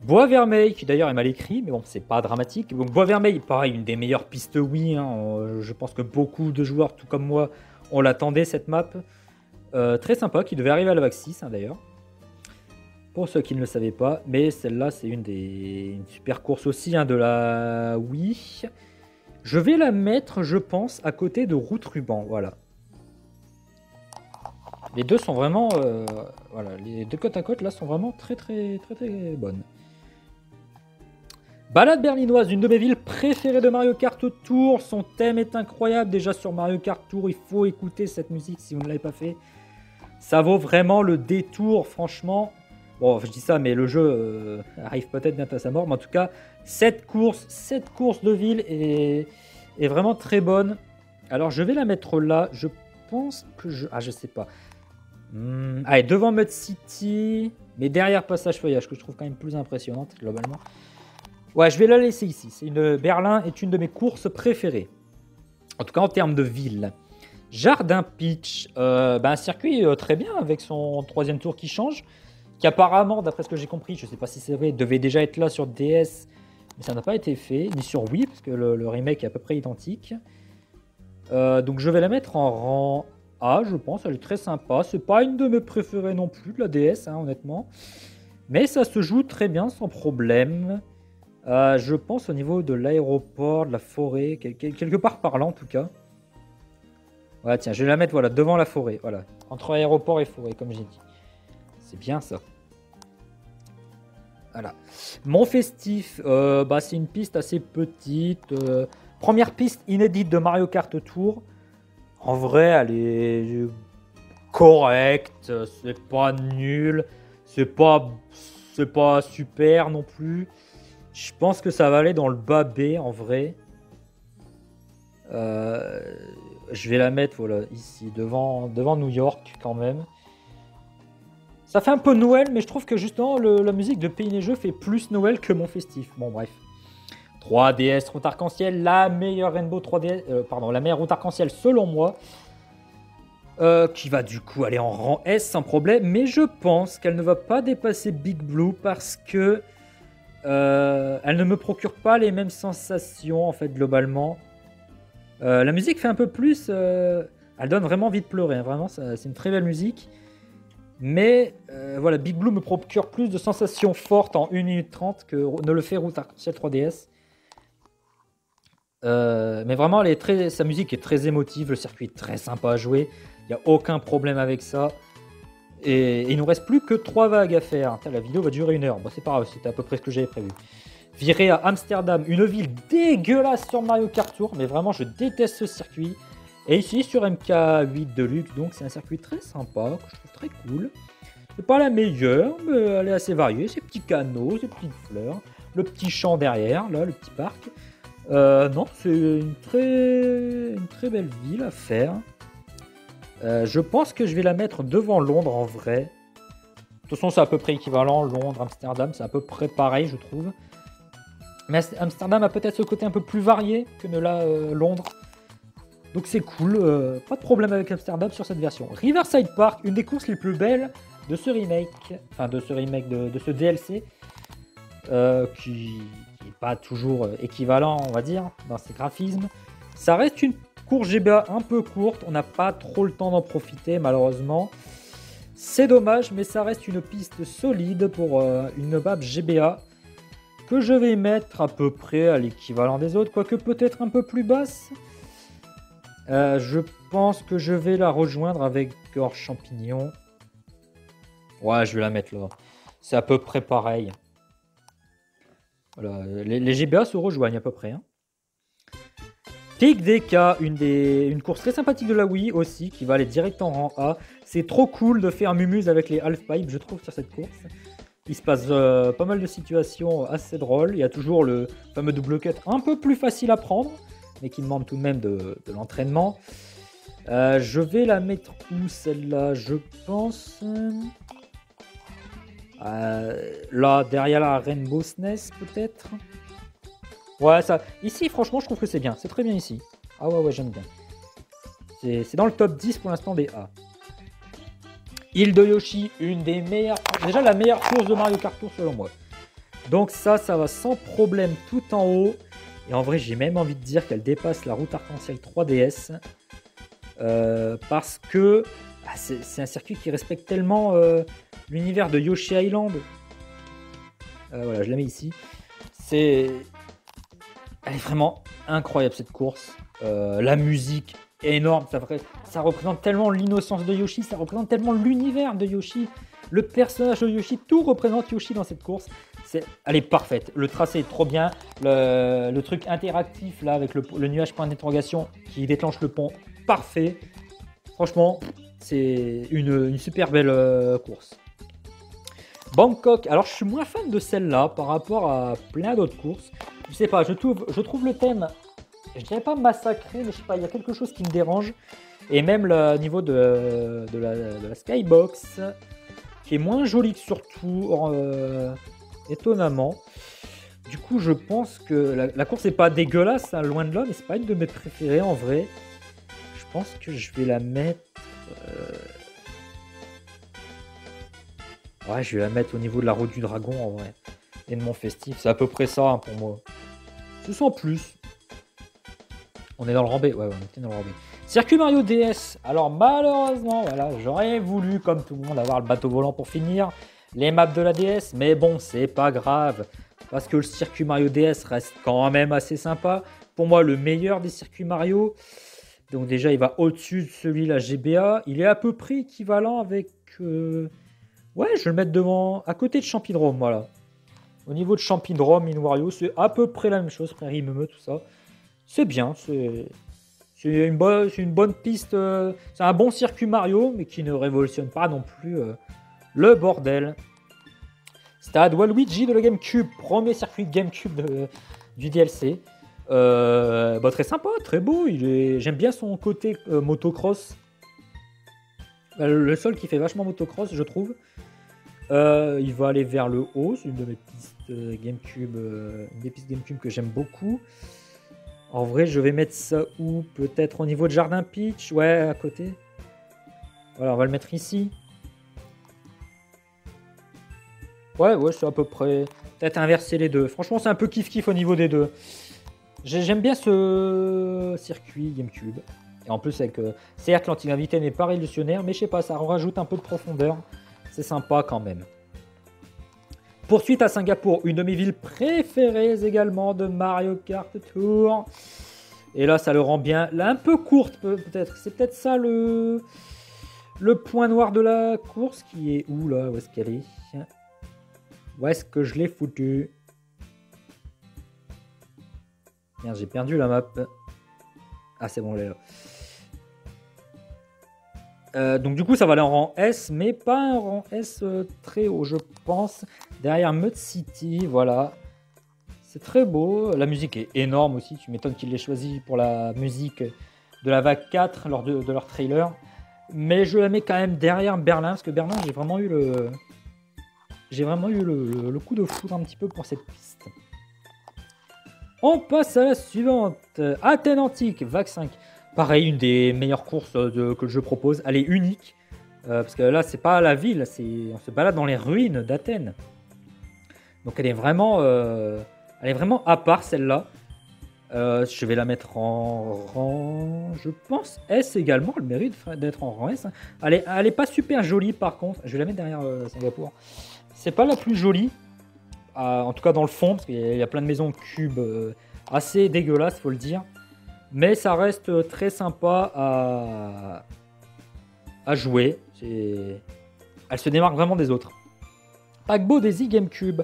Bois Vermeil, qui d'ailleurs est mal écrit, mais bon, c'est pas dramatique. Donc Bois Vermeil, pareil, une des meilleures pistes Wii. Hein. Je pense que beaucoup de joueurs, tout comme moi, on l'attendait cette map. Très sympa, qui devait arriver à la vague 6 hein, d'ailleurs. Pour ceux qui ne le savaient pas. Mais celle-là, c'est une super course aussi hein, de la Wii. Je vais la mettre, je pense, à côté de Route Ruban. Voilà. Les deux sont vraiment... voilà, les deux côte à côte, là, sont vraiment très bonnes. Balade berlinoise, une de mes villes préférées de Mario Kart Tour. Son thème est incroyable. Déjà sur Mario Kart Tour, il faut écouter cette musique si vous ne l'avez pas fait. Ça vaut vraiment le détour, franchement. Bon, je dis ça, mais le jeu arrive peut-être bientôt à sa mort. Mais en tout cas, cette course de ville est vraiment très bonne. Alors, je vais la mettre là. Je pense que je... Ah, je sais pas. Allez, devant Mud City, mais derrière Passage Feuillage, que je trouve quand même plus impressionnante, globalement. Ouais, je vais la laisser ici. Berlin est une de mes courses préférées. En tout cas, en termes de ville. Jardin Peach, un circuit très bien avec son troisième tour qui change. Qui apparemment, d'après ce que j'ai compris, je ne sais pas si c'est vrai, devait déjà être là sur DS. Mais ça n'a pas été fait, ni sur Wii, parce que le remake est à peu près identique. Donc je vais la mettre en rang A, je pense. Elle est très sympa. C'est pas une de mes préférées non plus, de la DS, hein, honnêtement. Mais ça se joue très bien, sans problème. Je pense au niveau de l'aéroport, de la forêt, quelque part par là en tout cas. Ouais, tiens, je vais la mettre voilà, devant la forêt. Voilà, entre aéroport et forêt, comme j'ai dit. C'est bien ça. Voilà. Mon festif, c'est une piste assez petite. Première piste inédite de Mario Kart Tour. En vrai, elle est correcte. C'est pas nul. C'est pas super non plus. Je pense que ça va aller dans le bas B en vrai. Je vais la mettre voilà, ici, devant New York quand même. Ça fait un peu Noël, mais je trouve que justement la musique de Pays Neigeux fait plus Noël que mon festif. Bon, bref. 3DS route arc-en-ciel, la meilleure Rainbow 3DS, la meilleure route arc-en-ciel selon moi. Qui va du coup aller en rang S sans problème. Mais je pense qu'elle ne va pas dépasser Big Blue parce que elle ne me procure pas les mêmes sensations en fait globalement. La musique fait un peu plus... elle donne vraiment envie de pleurer. Hein, vraiment, c'est une très belle musique. Mais voilà, Big Blue me procure plus de sensations fortes en 1 minute 30 que ne le fait Route Arc-en-Ciel 3DS. Mais vraiment, sa musique est très émotive, le circuit est très sympa à jouer. Il n'y a aucun problème avec ça. Et il nous reste plus que 3 vagues à faire. La vidéo va durer 1 heure. Bon, c'est pas grave, c'était à peu près ce que j'avais prévu. Virer à Amsterdam, une ville dégueulasse sur Mario Kart Tour. Mais vraiment, je déteste ce circuit. Et ici sur MK8 Deluxe, donc c'est un circuit très sympa, que je trouve très cool. C'est pas la meilleure, mais elle est assez variée. Ces petits canaux, ces petites fleurs, le petit champ derrière, là, le petit parc. Non, c'est une très belle ville à faire. Je pense que je vais la mettre devant Londres en vrai. De toute façon, c'est à peu près équivalent. Londres, Amsterdam, c'est à peu près pareil, je trouve. Mais Amsterdam a peut-être ce côté un peu plus varié que ne l'a Londres. Donc c'est cool, pas de problème avec Amsterdam sur cette version. Riverside Park, une des courses les plus belles de ce remake, de ce DLC, qui n'est pas toujours équivalent, on va dire, dans ses graphismes. Ça reste une course GBA un peu courte. On n'a pas trop le temps d'en profiter, malheureusement. C'est dommage, mais ça reste une piste solide pour une map GBA que je vais mettre à peu près à l'équivalent des autres, quoique peut-être un peu plus basse. Je pense que je vais la rejoindre avec Gorge Champignon. Ouais, je vais la mettre là. C'est à peu près pareil. Voilà, les GBA se rejoignent à peu près. Hein. Pic DK, une course très sympathique de la Wii aussi, qui va aller direct en rang A. C'est trop cool de faire mumuse avec les half-pipes, je trouve, sur cette course. Il se passe pas mal de situations assez drôles. Il y a toujours le fameux double cut un peu plus facile à prendre, mais qui demande tout de même de l'entraînement. Je vais la mettre où celle-là? Je pense... là, derrière la Rainbow SNES, peut-être. Ouais, ça. Ici, franchement, je trouve que c'est bien. C'est très bien ici. Ah ouais, j'aime bien. C'est dans le top 10 pour l'instant des A. Île de Yoshi, une des meilleures... Déjà, la meilleure course de Mario Kart Tour, selon moi. Donc ça va sans problème tout en haut. Et en vrai, j'ai même envie de dire qu'elle dépasse la route arc-en-ciel 3DS. Parce que c'est un circuit qui respecte tellement l'univers de Yoshi Island. Voilà, je la mets ici. Elle est vraiment incroyable cette course. La musique est énorme. Ça représente tellement l'innocence de Yoshi. Ça représente tellement l'univers de Yoshi. Le personnage de Yoshi. Tout représente Yoshi dans cette course. Elle est parfaite. Le tracé est trop bien. Le truc interactif là avec le nuage point d'interrogation qui déclenche le pont. Parfait. Franchement, c'est une super belle course. Bangkok. Alors, je suis moins fan de celle-là par rapport à plein d'autres courses. Je sais pas, je trouve le thème, je dirais pas massacré, mais je sais pas, il y a quelque chose qui me dérange. Et même le niveau de la Skybox, qui est moins joli que surtout, étonnamment. Du coup, je pense que la course n'est pas dégueulasse, hein, loin de là, mais c'est pas une de mes préférées en vrai. Je pense que je vais la mettre... Ouais, je vais la mettre au niveau de la route du dragon en vrai. Et de mon festif, c'est à peu près ça hein, pour moi. C'est sans plus. On est dans le rang B. Ouais, on était dans le rang B. Circuit Mario DS. Alors malheureusement, voilà, j'aurais voulu, comme tout le monde, avoir le bateau volant pour finir les maps de la DS. Mais bon, c'est pas grave. Parce que le circuit Mario DS reste quand même assez sympa. Pour moi, le meilleur des circuits Mario. Donc déjà, il va au-dessus de celui de la GBA. Il est à peu près équivalent avec... Ouais, je vais le mettre devant, à côté de Champidrome, voilà. Au niveau de Champidrome, In Wario, c'est à peu près la même chose, Prairie Meumeux, tout ça. C'est bien, c'est une bonne piste. C'est un bon circuit Mario, mais qui ne révolutionne pas non plus le bordel. Stade Waluigi de la GameCube, premier circuit de GameCube du DLC. Très sympa, très beau. J'aime bien son côté motocross. Le seul qui fait vachement motocross, je trouve. Il va aller vers le haut. C'est une de mes pistes GameCube, une des pistes GameCube que j'aime beaucoup. En vrai, je vais mettre ça où? Peut-être au niveau de Jardin Peach. Ouais, à côté. Voilà, on va le mettre ici. Ouais, c'est à peu près. Peut-être inverser les deux. Franchement, c'est un peu kiff-kiff au niveau des deux. J'aime bien ce circuit GameCube. Et en plus, avec certes, l'anti-gravité n'est pas révolutionnaire, mais je sais pas, ça rajoute un peu de profondeur. C'est sympa quand même. Poursuite à Singapour, une de mes villes préférées également de Mario Kart Tour. Et là, ça le rend bien. Là, un peu courte peut-être. C'est peut-être ça le point noir de la course qui est où là? Où est-ce qu'elle est? Où est-ce que je l'ai foutu? Merde, j'ai perdu la map. Ah, c'est bon, elle est là. Donc du coup ça va aller en rang S, mais pas un rang S très haut je pense. Derrière Mud City, voilà. C'est très beau, la musique est énorme aussi, tu m'étonnes qu'ils l'aient choisi pour la musique de la vague 4 lors de leur trailer. Mais je la mets quand même derrière Berlin, parce que Berlin j'ai vraiment eu le coup de foudre un petit peu pour cette piste. On passe à la suivante, Athènes Antique, vague 5. Pareil, une des meilleures courses que je propose. Elle est unique. Parce que là, c'est pas la ville. On se balade dans les ruines d'Athènes. Donc elle est vraiment à part, celle-là. Je vais la mettre en rang, je pense S également, elle mérite d'être en rang S. Hein. Elle est pas super jolie par contre, je vais la mettre derrière Singapour. C'est pas la plus jolie, en tout cas dans le fond, parce qu'il y a plein de maisons cubes assez dégueulasses, faut le dire. Mais ça reste très sympa à jouer. Elle se démarque vraiment des autres. Paquebot des GameCube.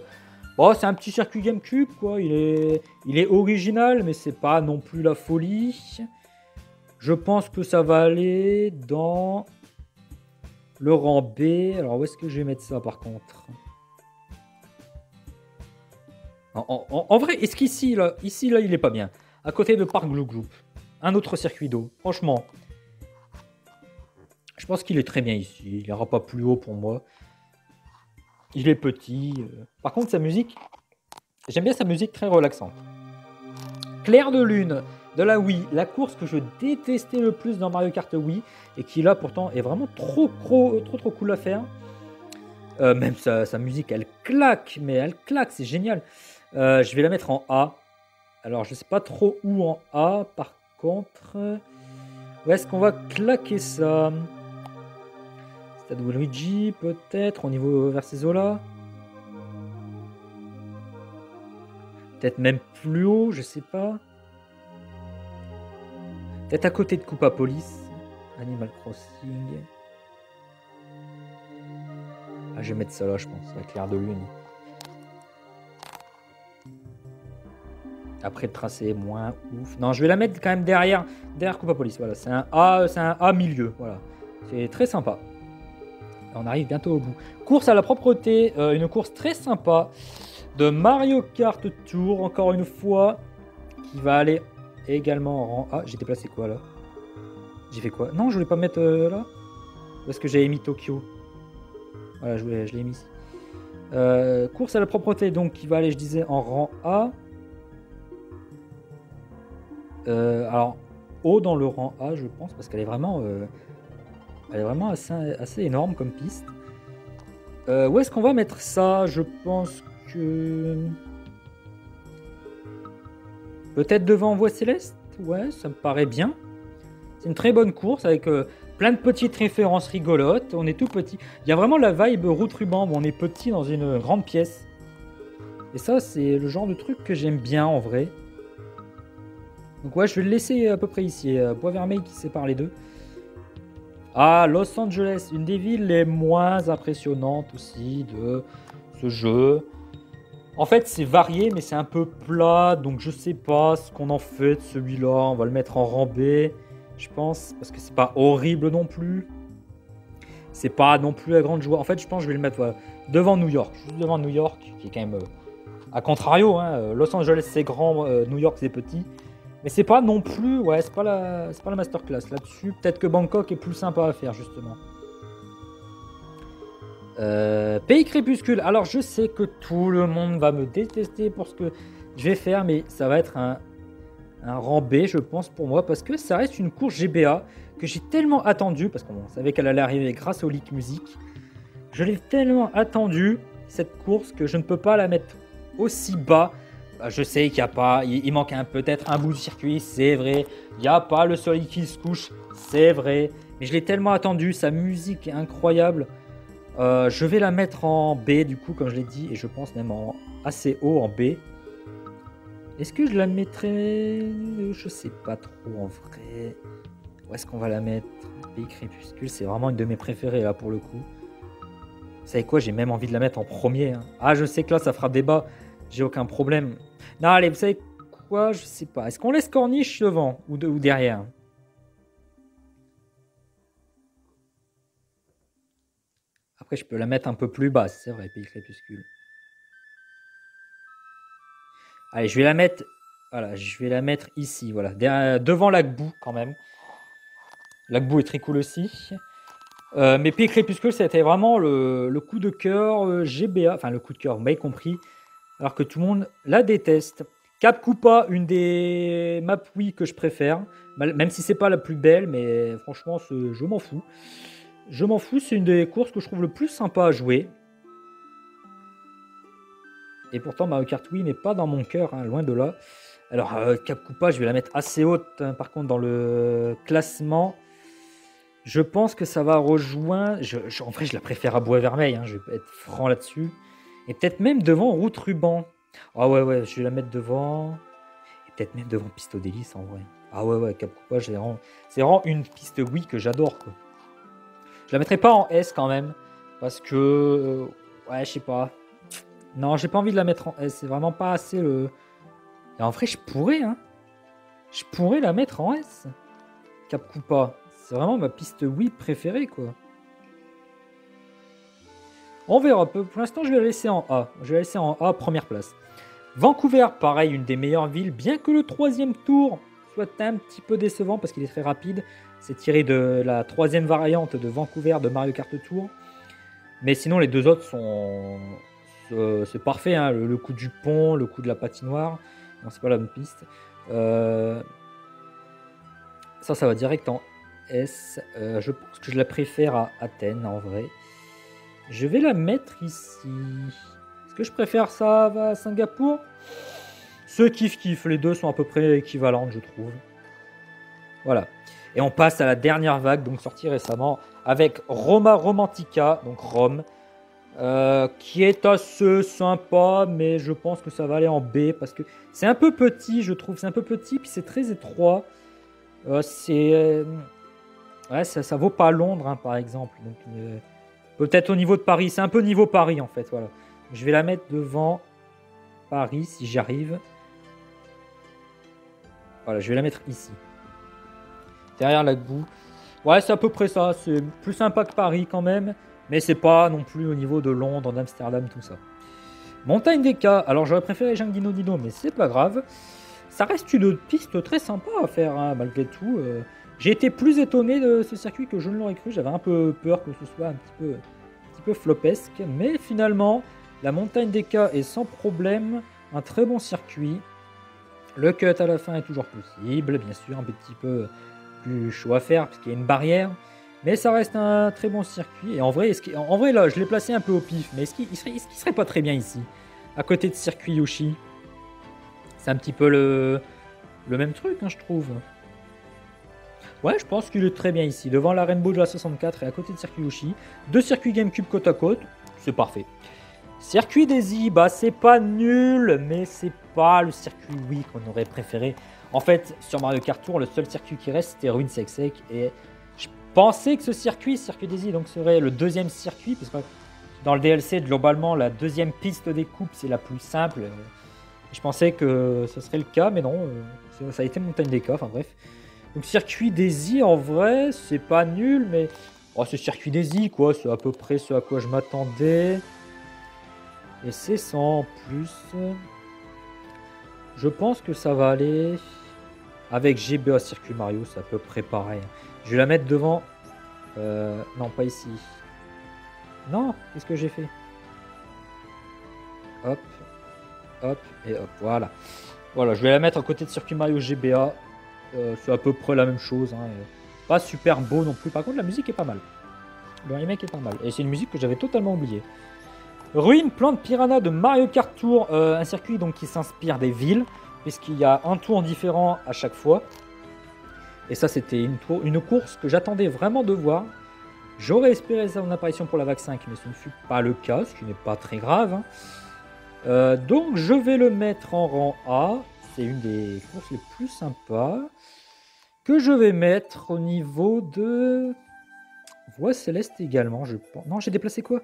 Bon, c'est un petit circuit GameCube, quoi. Il est original, mais c'est pas non plus la folie. Je pense que ça va aller dans le rang B. Alors, où est-ce que je vais mettre ça, par contre? En vrai, est-ce qu'ici, là, il est pas bien? À côté de Park Glue Group. Un autre circuit d'eau. Franchement, je pense qu'il est très bien ici. Il n'ira pas plus haut pour moi. Il est petit. Par contre, sa musique, j'aime bien sa musique très relaxante. Clair de lune de la Wii, la course que je détestais le plus dans Mario Kart Wii et qui là pourtant est vraiment trop cool à faire. Même sa musique, elle claque, c'est génial. Je vais la mettre en A. Alors, je sais pas trop où en A. Par contre, où est-ce qu'on va claquer ça? Stade Luigi, peut-être, au niveau Vercezola. Peut-être même plus haut, je sais pas. Peut-être à côté de Koopa Police. Animal Crossing. Ah, je vais mettre ça là, je pense, avec l'air de lune. Après, le tracé est moins ouf. Non, je vais la mettre quand même derrière Koopa Police. Voilà, c'est un A milieu. Voilà, c'est très sympa. On arrive bientôt au bout. Course à la propreté, une course très sympa de Mario Kart Tour, encore une fois, qui va aller également en rang A. J'ai déplacé quoi là? J'ai fait quoi? Non, je voulais pas mettre là. Où est-ce que j'ai mis Tokyo? Voilà, je l'ai mis ici. Course à la propreté, donc qui va aller, je disais, en rang A. Alors, haut dans le rang A, je pense, parce qu'elle est vraiment, assez énorme comme piste. Où est-ce qu'on va mettre ça? Je pense que... Peut-être devant Voie Céleste? Ouais, ça me paraît bien. C'est une très bonne course avec plein de petites références rigolotes. On est tout petit. Il y a vraiment la vibe route ruban où on est petit dans une grande pièce. Et ça, c'est le genre de truc que j'aime bien en vrai. Donc ouais, je vais le laisser à peu près ici. Bois Vermeil qui sépare les deux. Ah, Los Angeles, une des villes les moins impressionnantes aussi de ce jeu. En fait, c'est varié, mais c'est un peu plat, donc je sais pas ce qu'on en fait de celui-là. On va le mettre en rang B, je pense, parce que c'est pas horrible non plus. C'est pas non plus la grande joie. En fait, je pense que je vais le mettre voilà, devant New York, juste devant New York, qui est quand même à contrario. Hein, Los Angeles c'est grand, New York c'est petit. Mais c'est pas non plus, ouais, c'est pas la masterclass là-dessus. Peut-être que Bangkok est plus sympa à faire, justement. Pays Crépuscule. Alors, je sais que tout le monde va me détester pour ce que je vais faire, mais ça va être un rang B, je pense, pour moi, parce que ça reste une course GBA que j'ai tellement attendue, parce qu'on savait qu'elle allait arriver grâce au leak musique. Je l'ai tellement attendue, cette course, que je ne peux pas la mettre aussi bas. Je sais qu'il n'y a pas, il manque peut-être un bout de circuit, c'est vrai. Il n'y a pas le soleil qui se couche, c'est vrai. Mais je l'ai tellement attendu, sa musique est incroyable. Je vais la mettre en B du coup, comme je l'ai dit, et je pense même assez haut en B. Est-ce que je la mettrais? Je sais pas trop en vrai. Où est-ce qu'on va la mettre? Pays Crépuscule, c'est vraiment une de mes préférées là pour le coup. Vous savez quoi, j'ai même envie de la mettre en premier. Hein. Ah, je sais que là, ça fera débat. J'ai aucun problème. Non, allez, vous savez quoi? Je sais pas. Est-ce qu'on laisse Corniche devant ou derrière? Après, je peux la mettre un peu plus basse, c'est vrai, Pays Crépuscule. Allez, je vais la mettre... Voilà, je vais la mettre ici, voilà. Devant l'Agbou, quand même. L'Agbou est très cool aussi. Mais Pays Crépuscule, c'était vraiment le coup de cœur GBA. Enfin, le coup de cœur, vous m'avez compris. Alors que tout le monde la déteste. Cap Koopa, une des maps Wii que je préfère. Même si c'est pas la plus belle, mais franchement, je m'en fous. Je m'en fous, c'est une des courses que je trouve le plus sympa à jouer. Et pourtant, Mario Kart Wii n'est pas dans mon cœur, hein, loin de là. Alors, Cap Koopa, je vais la mettre assez haute, hein, par contre, dans le classement. Je pense que ça va rejoindre... en vrai, je la préfère à Bois Vermeil, hein, je vais être franc là-dessus. Et peut-être même devant Route Ruban. Ah ouais, je vais la mettre devant... Et peut-être même devant Piste d'Hélice, en vrai. Ah ouais, Cap Koopa, c'est vraiment une piste oui que j'adore, quoi. Je la mettrai pas en S, quand même. Parce que... ouais, je sais pas. Non, j'ai pas envie de la mettre en S. C'est vraiment pas assez le... Et en vrai, je pourrais, hein. Je pourrais la mettre en S. Cap Koopa. C'est vraiment ma piste oui préférée, quoi. On verra. Pour l'instant, je vais la laisser en A. Je vais la laisser en A, première place. Vancouver, pareil, une des meilleures villes, bien que le 3e tour soit un petit peu décevant parce qu'il est très rapide. C'est tiré de la 3e variante de Vancouver de Mario Kart Tour. Mais sinon, les deux autres sont... c'est parfait, hein. Le coup du pont, le coup de la patinoire. Non, c'est pas la bonne piste. Ça va direct en S. Je pense que je la préfère à Athènes, en vrai. Je vais la mettre ici. Est-ce que je préfère ça à Singapour? Ce kiff-kiff, les deux sont à peu près équivalentes, je trouve. Voilà. Et on passe à la dernière vague, donc sortie récemment, avec Roma Romantica, donc Rome, qui est assez sympa, mais je pense que ça va aller en B, parce que c'est un peu petit, je trouve. C'est un peu petit, puis c'est très étroit. Ouais, ça vaut pas Londres, hein, par exemple. Donc, peut-être au niveau de Paris. C'est un peu niveau Paris, en fait. Voilà. Je vais la mettre devant Paris, si j'y arrive. Voilà, je vais la mettre ici. Derrière la boue. Ouais, c'est à peu près ça. C'est plus sympa que Paris, quand même. Mais c'est pas non plus au niveau de Londres, d'Amsterdam, tout ça. Montagne des Cas. Alors, j'aurais préféré Dino Dino, mais c'est pas grave. Ça reste une piste très sympa à faire, hein, malgré tout. J'ai été plus étonné de ce circuit que je ne l'aurais cru. J'avais un peu peur que ce soit un petit peu flopesque. Mais finalement, la montagne des Cas est sans problème un très bon circuit. Le cut à la fin est toujours possible. Bien sûr, un petit peu plus chaud à faire parce qu'il y a une barrière. Mais ça reste un très bon circuit. Et en vrai, là, je l'ai placé un peu au pif. Mais est-ce qu'il serait pas très bien ici, à côté de circuit Yoshi? C'est un petit peu le même truc, hein, je trouve. Ouais, je pense qu'il est très bien ici, devant la Rainbow de la 64 et à côté de circuit Yoshi. Deux circuits GameCube côte à côte, c'est parfait. Circuit Daisy, bah c'est pas nul, mais c'est pas le circuit Wii qu'on aurait préféré. En fait, sur Mario Kart Tour, le seul circuit qui reste, c'était Ruin Sek et je pensais que ce circuit Daisy, donc serait le deuxième circuit, parce que dans le DLC, globalement, la deuxième piste des coupes, c'est la plus simple. Je pensais que ce serait le cas, mais non, ça a été Montagne des Cas, enfin bref. Donc circuit Daisy, en vrai, c'est pas nul, mais... Oh, c'est circuit Daisy, quoi, c'est à peu près ce à quoi je m'attendais. Et c'est sans plus. Je pense que ça va aller... Avec GBA Circuit Mario, c'est à peu près pareil. Je vais la mettre devant... non, pas ici. Non, qu'est-ce que j'ai fait? Hop. Hop, et hop, voilà. Voilà, je vais la mettre à côté de Circuit Mario GBA. C'est à peu près la même chose. Hein. Pas super beau non plus. Par contre, la musique est pas mal. Le remake est pas mal. Et c'est une musique que j'avais totalement oubliée. Ruine Plante Piranha de Mario Kart Tour. Un circuit donc, qui s'inspire des villes. Puisqu'il y a un tour différent à chaque fois. Et ça, c'était une course que j'attendais vraiment de voir. J'aurais espéré son apparition pour la vague 5, mais ce ne fut pas le cas, ce qui n'est pas très grave. Hein. Donc je vais le mettre en rang A. C'est une des courses les plus sympas. Que je vais mettre au niveau de... Voie Céleste également, je pense. Non, j'ai déplacé quoi?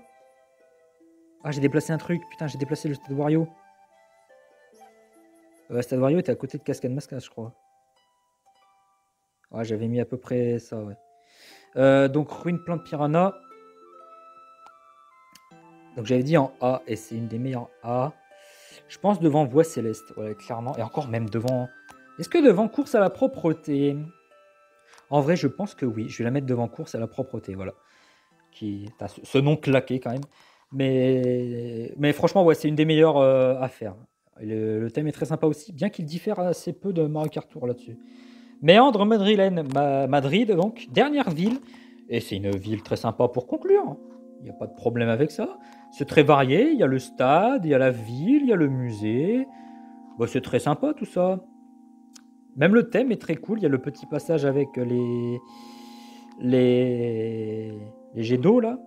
Ah, j'ai déplacé un truc. Putain, j'ai déplacé le Stade Wario. Stade Wario était à côté de Cascade Mascade, je crois. Ouais, j'avais mis à peu près ça, ouais. Donc, Ruine Plante Piranha. Donc, j'avais dit en A, et c'est une des meilleures A. Je pense devant Voie Céleste, ouais, clairement. Et encore même devant... Est-ce que devant Course à la propreté? En vrai, je pense que oui. Je vais la mettre devant Course à la propreté, voilà. Qui a ce nom claqué quand même. Mais franchement, ouais, c'est une des meilleures à faire. Le thème est très sympa aussi, bien qu'il diffère assez peu de Mario Kart Tour là-dessus. Méandre madrilène, Madrid, donc, dernière ville. Et c'est une ville très sympa pour conclure. Il n'y a pas de problème avec ça. C'est très varié. Il y a le stade, il y a la ville, il y a le musée. Bon, c'est très sympa tout ça. Même le thème est très cool. Il y a le petit passage avec les jets d'eau là,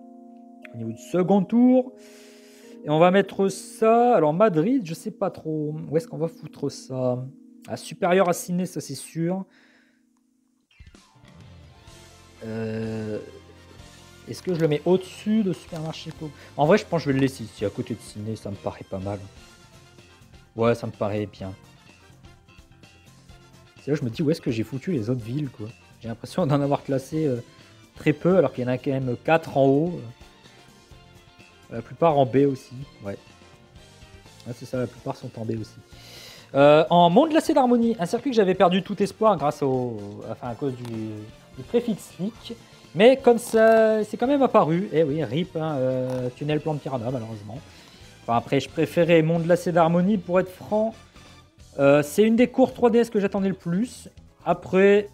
au niveau du second tour. Et on va mettre ça. Alors Madrid, je sais pas trop. Où est-ce qu'on va foutre ça? À supérieur à Ciné, ça c'est sûr. Est-ce que je le mets au-dessus de Supermarché Coop? En vrai, je pense que je vais le laisser ici, à côté de Ciné, ça me paraît pas mal. Ouais, ça me paraît bien. C'est là je me dis où est-ce que j'ai foutu les autres villes, quoi. J'ai l'impression d'en avoir classé très peu, alors qu'il y en a quand même 4 en haut. La plupart en B aussi, ouais. Ah, c'est ça, la plupart sont en B aussi. En monde glacé d'harmonie, un circuit que j'avais perdu tout espoir grâce à cause du préfixe leak. Mais comme ça, c'est quand même apparu. Eh oui, RIP, hein, tunnel plan de piranha, malheureusement. Enfin, après, je préférais monde glacé d'harmonie, pour être franc. C'est une des courses 3DS que j'attendais le plus. Après,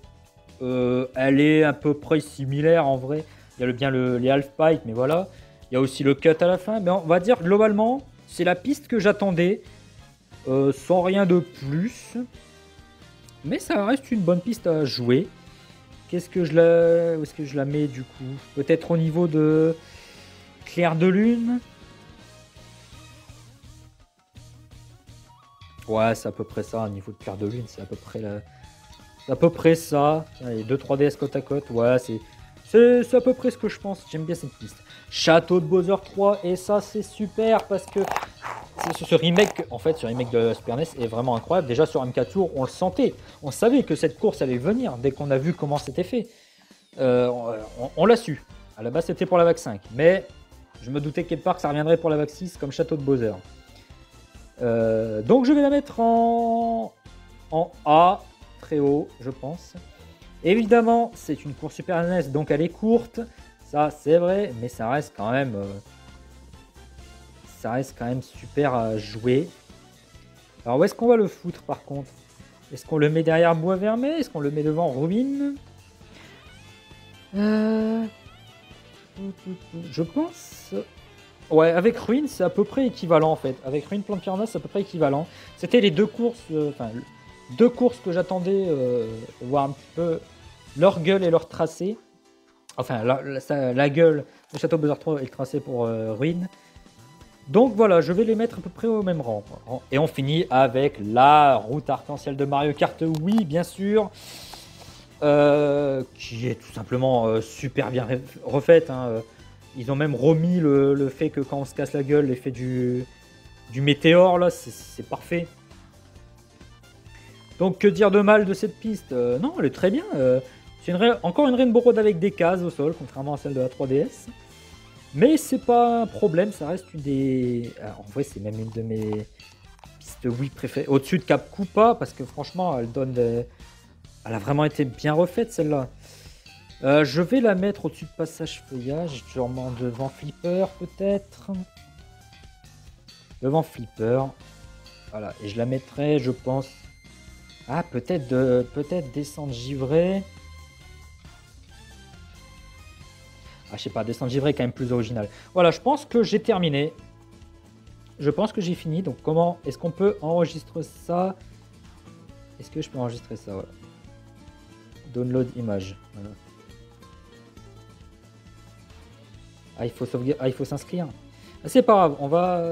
elle est à peu près similaire en vrai. Il y a bien les half-pipe, mais voilà. Il y a aussi le cut à la fin. Mais on va dire globalement, c'est la piste que j'attendais. Sans rien de plus. Mais ça reste une bonne piste à jouer. Où est-ce que je la mets du coup? Peut-être au niveau de Clair de Lune. Ouais, c'est à peu près ça, au niveau de Clair de Lune, c'est à peu près ça. Les 2 3DS côte à côte, ouais, c'est à peu près ce que je pense. J'aime bien cette piste. Château de Bowser 3, et ça c'est super parce que ce remake, en fait, ce remake de Super NES est vraiment incroyable. Déjà sur MK Tour, on le sentait. On savait que cette course allait venir dès qu'on a vu comment c'était fait. On l'a su. À la base, c'était pour la VAC 5. Mais je me doutais quelque part que ça reviendrait pour la VAC 6 comme Château de Bowser. Donc je vais la mettre en A, très haut, je pense. Évidemment, c'est une course Super NES, donc elle est courte. Ça, c'est vrai, mais ça reste quand même super à jouer. Alors où est-ce qu'on va le foutre par contre? Est-ce qu'on le met derrière Bois Vermet? Est-ce qu'on le met devant Ruine? Je pense... Ouais, avec Ruine, c'est à peu près équivalent en fait. Avec Ruine Plan de Piranha, c'est à peu près équivalent. C'était les deux courses, deux courses que j'attendais voir un petit peu leur gueule et leur tracé. Enfin, la gueule de Château Bowser 3 et le tracé pour Ruine. Donc voilà, je vais les mettre à peu près au même rang. Et on finit avec la route arc-en-ciel de Mario Kart Wii, bien sûr. Qui est tout simplement super bien refaite. Hein. Ils ont même remis le fait que quand on se casse la gueule, l'effet du météore, là, c'est parfait. Donc que dire de mal de cette piste? Non, elle est très bien. C'est encore une Rainbow Road avec des cases au sol, contrairement à celle de la 3DS. Mais c'est pas un problème, ça reste une des... Alors, en vrai, c'est même une de mes pistes Wii préférées. Au-dessus de Cap Koopa, parce que franchement, elle a vraiment été bien refaite, celle-là. Je vais la mettre au-dessus de Passage Feuillage, sûrement devant Flipper, peut-être. Devant Flipper. Voilà, et je la mettrai, je pense... Ah, peut-être Descente Givrée. Ah, je sais pas, Descente Givrée est quand même plus original. Voilà, je pense que j'ai terminé. Je pense que j'ai fini. Donc, comment est-ce qu'on peut enregistrer ça? Est-ce que je peux enregistrer ça? Voilà. Download image. Voilà. Ah, il faut s'inscrire. Ah, c'est pas grave, on va...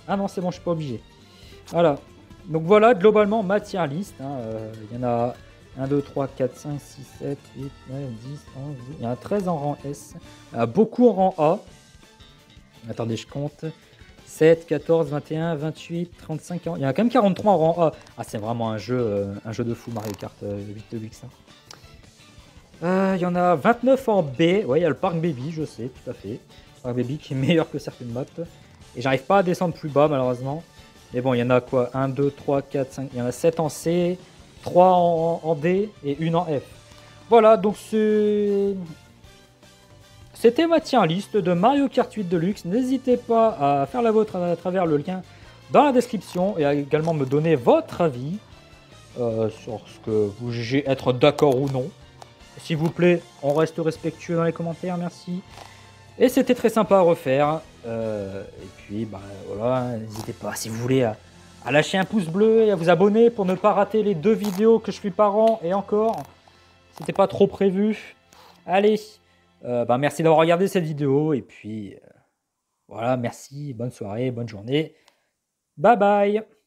Ah non, c'est bon, je suis pas obligé. Voilà. Donc voilà, globalement, ma tier list. Il y en a 1, 2, 3, 4, 5, 6, 7, 8, 9, 10, 11, 12. Il y en a 13 en rang S. Il y en a beaucoup en rang A. Attendez, je compte. 7, 14, 21, 28, 35, 40. Il y en a quand même 43 en rang A. Ah, c'est vraiment un jeu de fou, Mario Kart 8 de Luxe. Il y en a 29 en B. Ouais, il y a le Park Baby, je sais, tout à fait. Le Park Baby qui est meilleur que certaines maps. Et j'arrive pas à descendre plus bas, malheureusement. Mais bon, il y en a quoi? 1, 2, 3, 4, 5. Il y en a 7 en C, 3 en D et 1 en F. Voilà, donc c'était ma tier list de Mario Kart 8 Deluxe. N'hésitez pas à faire la vôtre à travers le lien dans la description et à également me donner votre avis sur ce que vous jugez être d'accord ou non. S'il vous plaît, on reste respectueux dans les commentaires, merci. Et c'était très sympa à refaire. Et puis, bah voilà, n'hésitez pas si vous voulez à lâcher un pouce bleu et à vous abonner pour ne pas rater les 2 vidéos que je fais par an. Et encore, c'était pas trop prévu. Allez, merci d'avoir regardé cette vidéo. Et puis, voilà, merci, bonne soirée, bonne journée. Bye bye.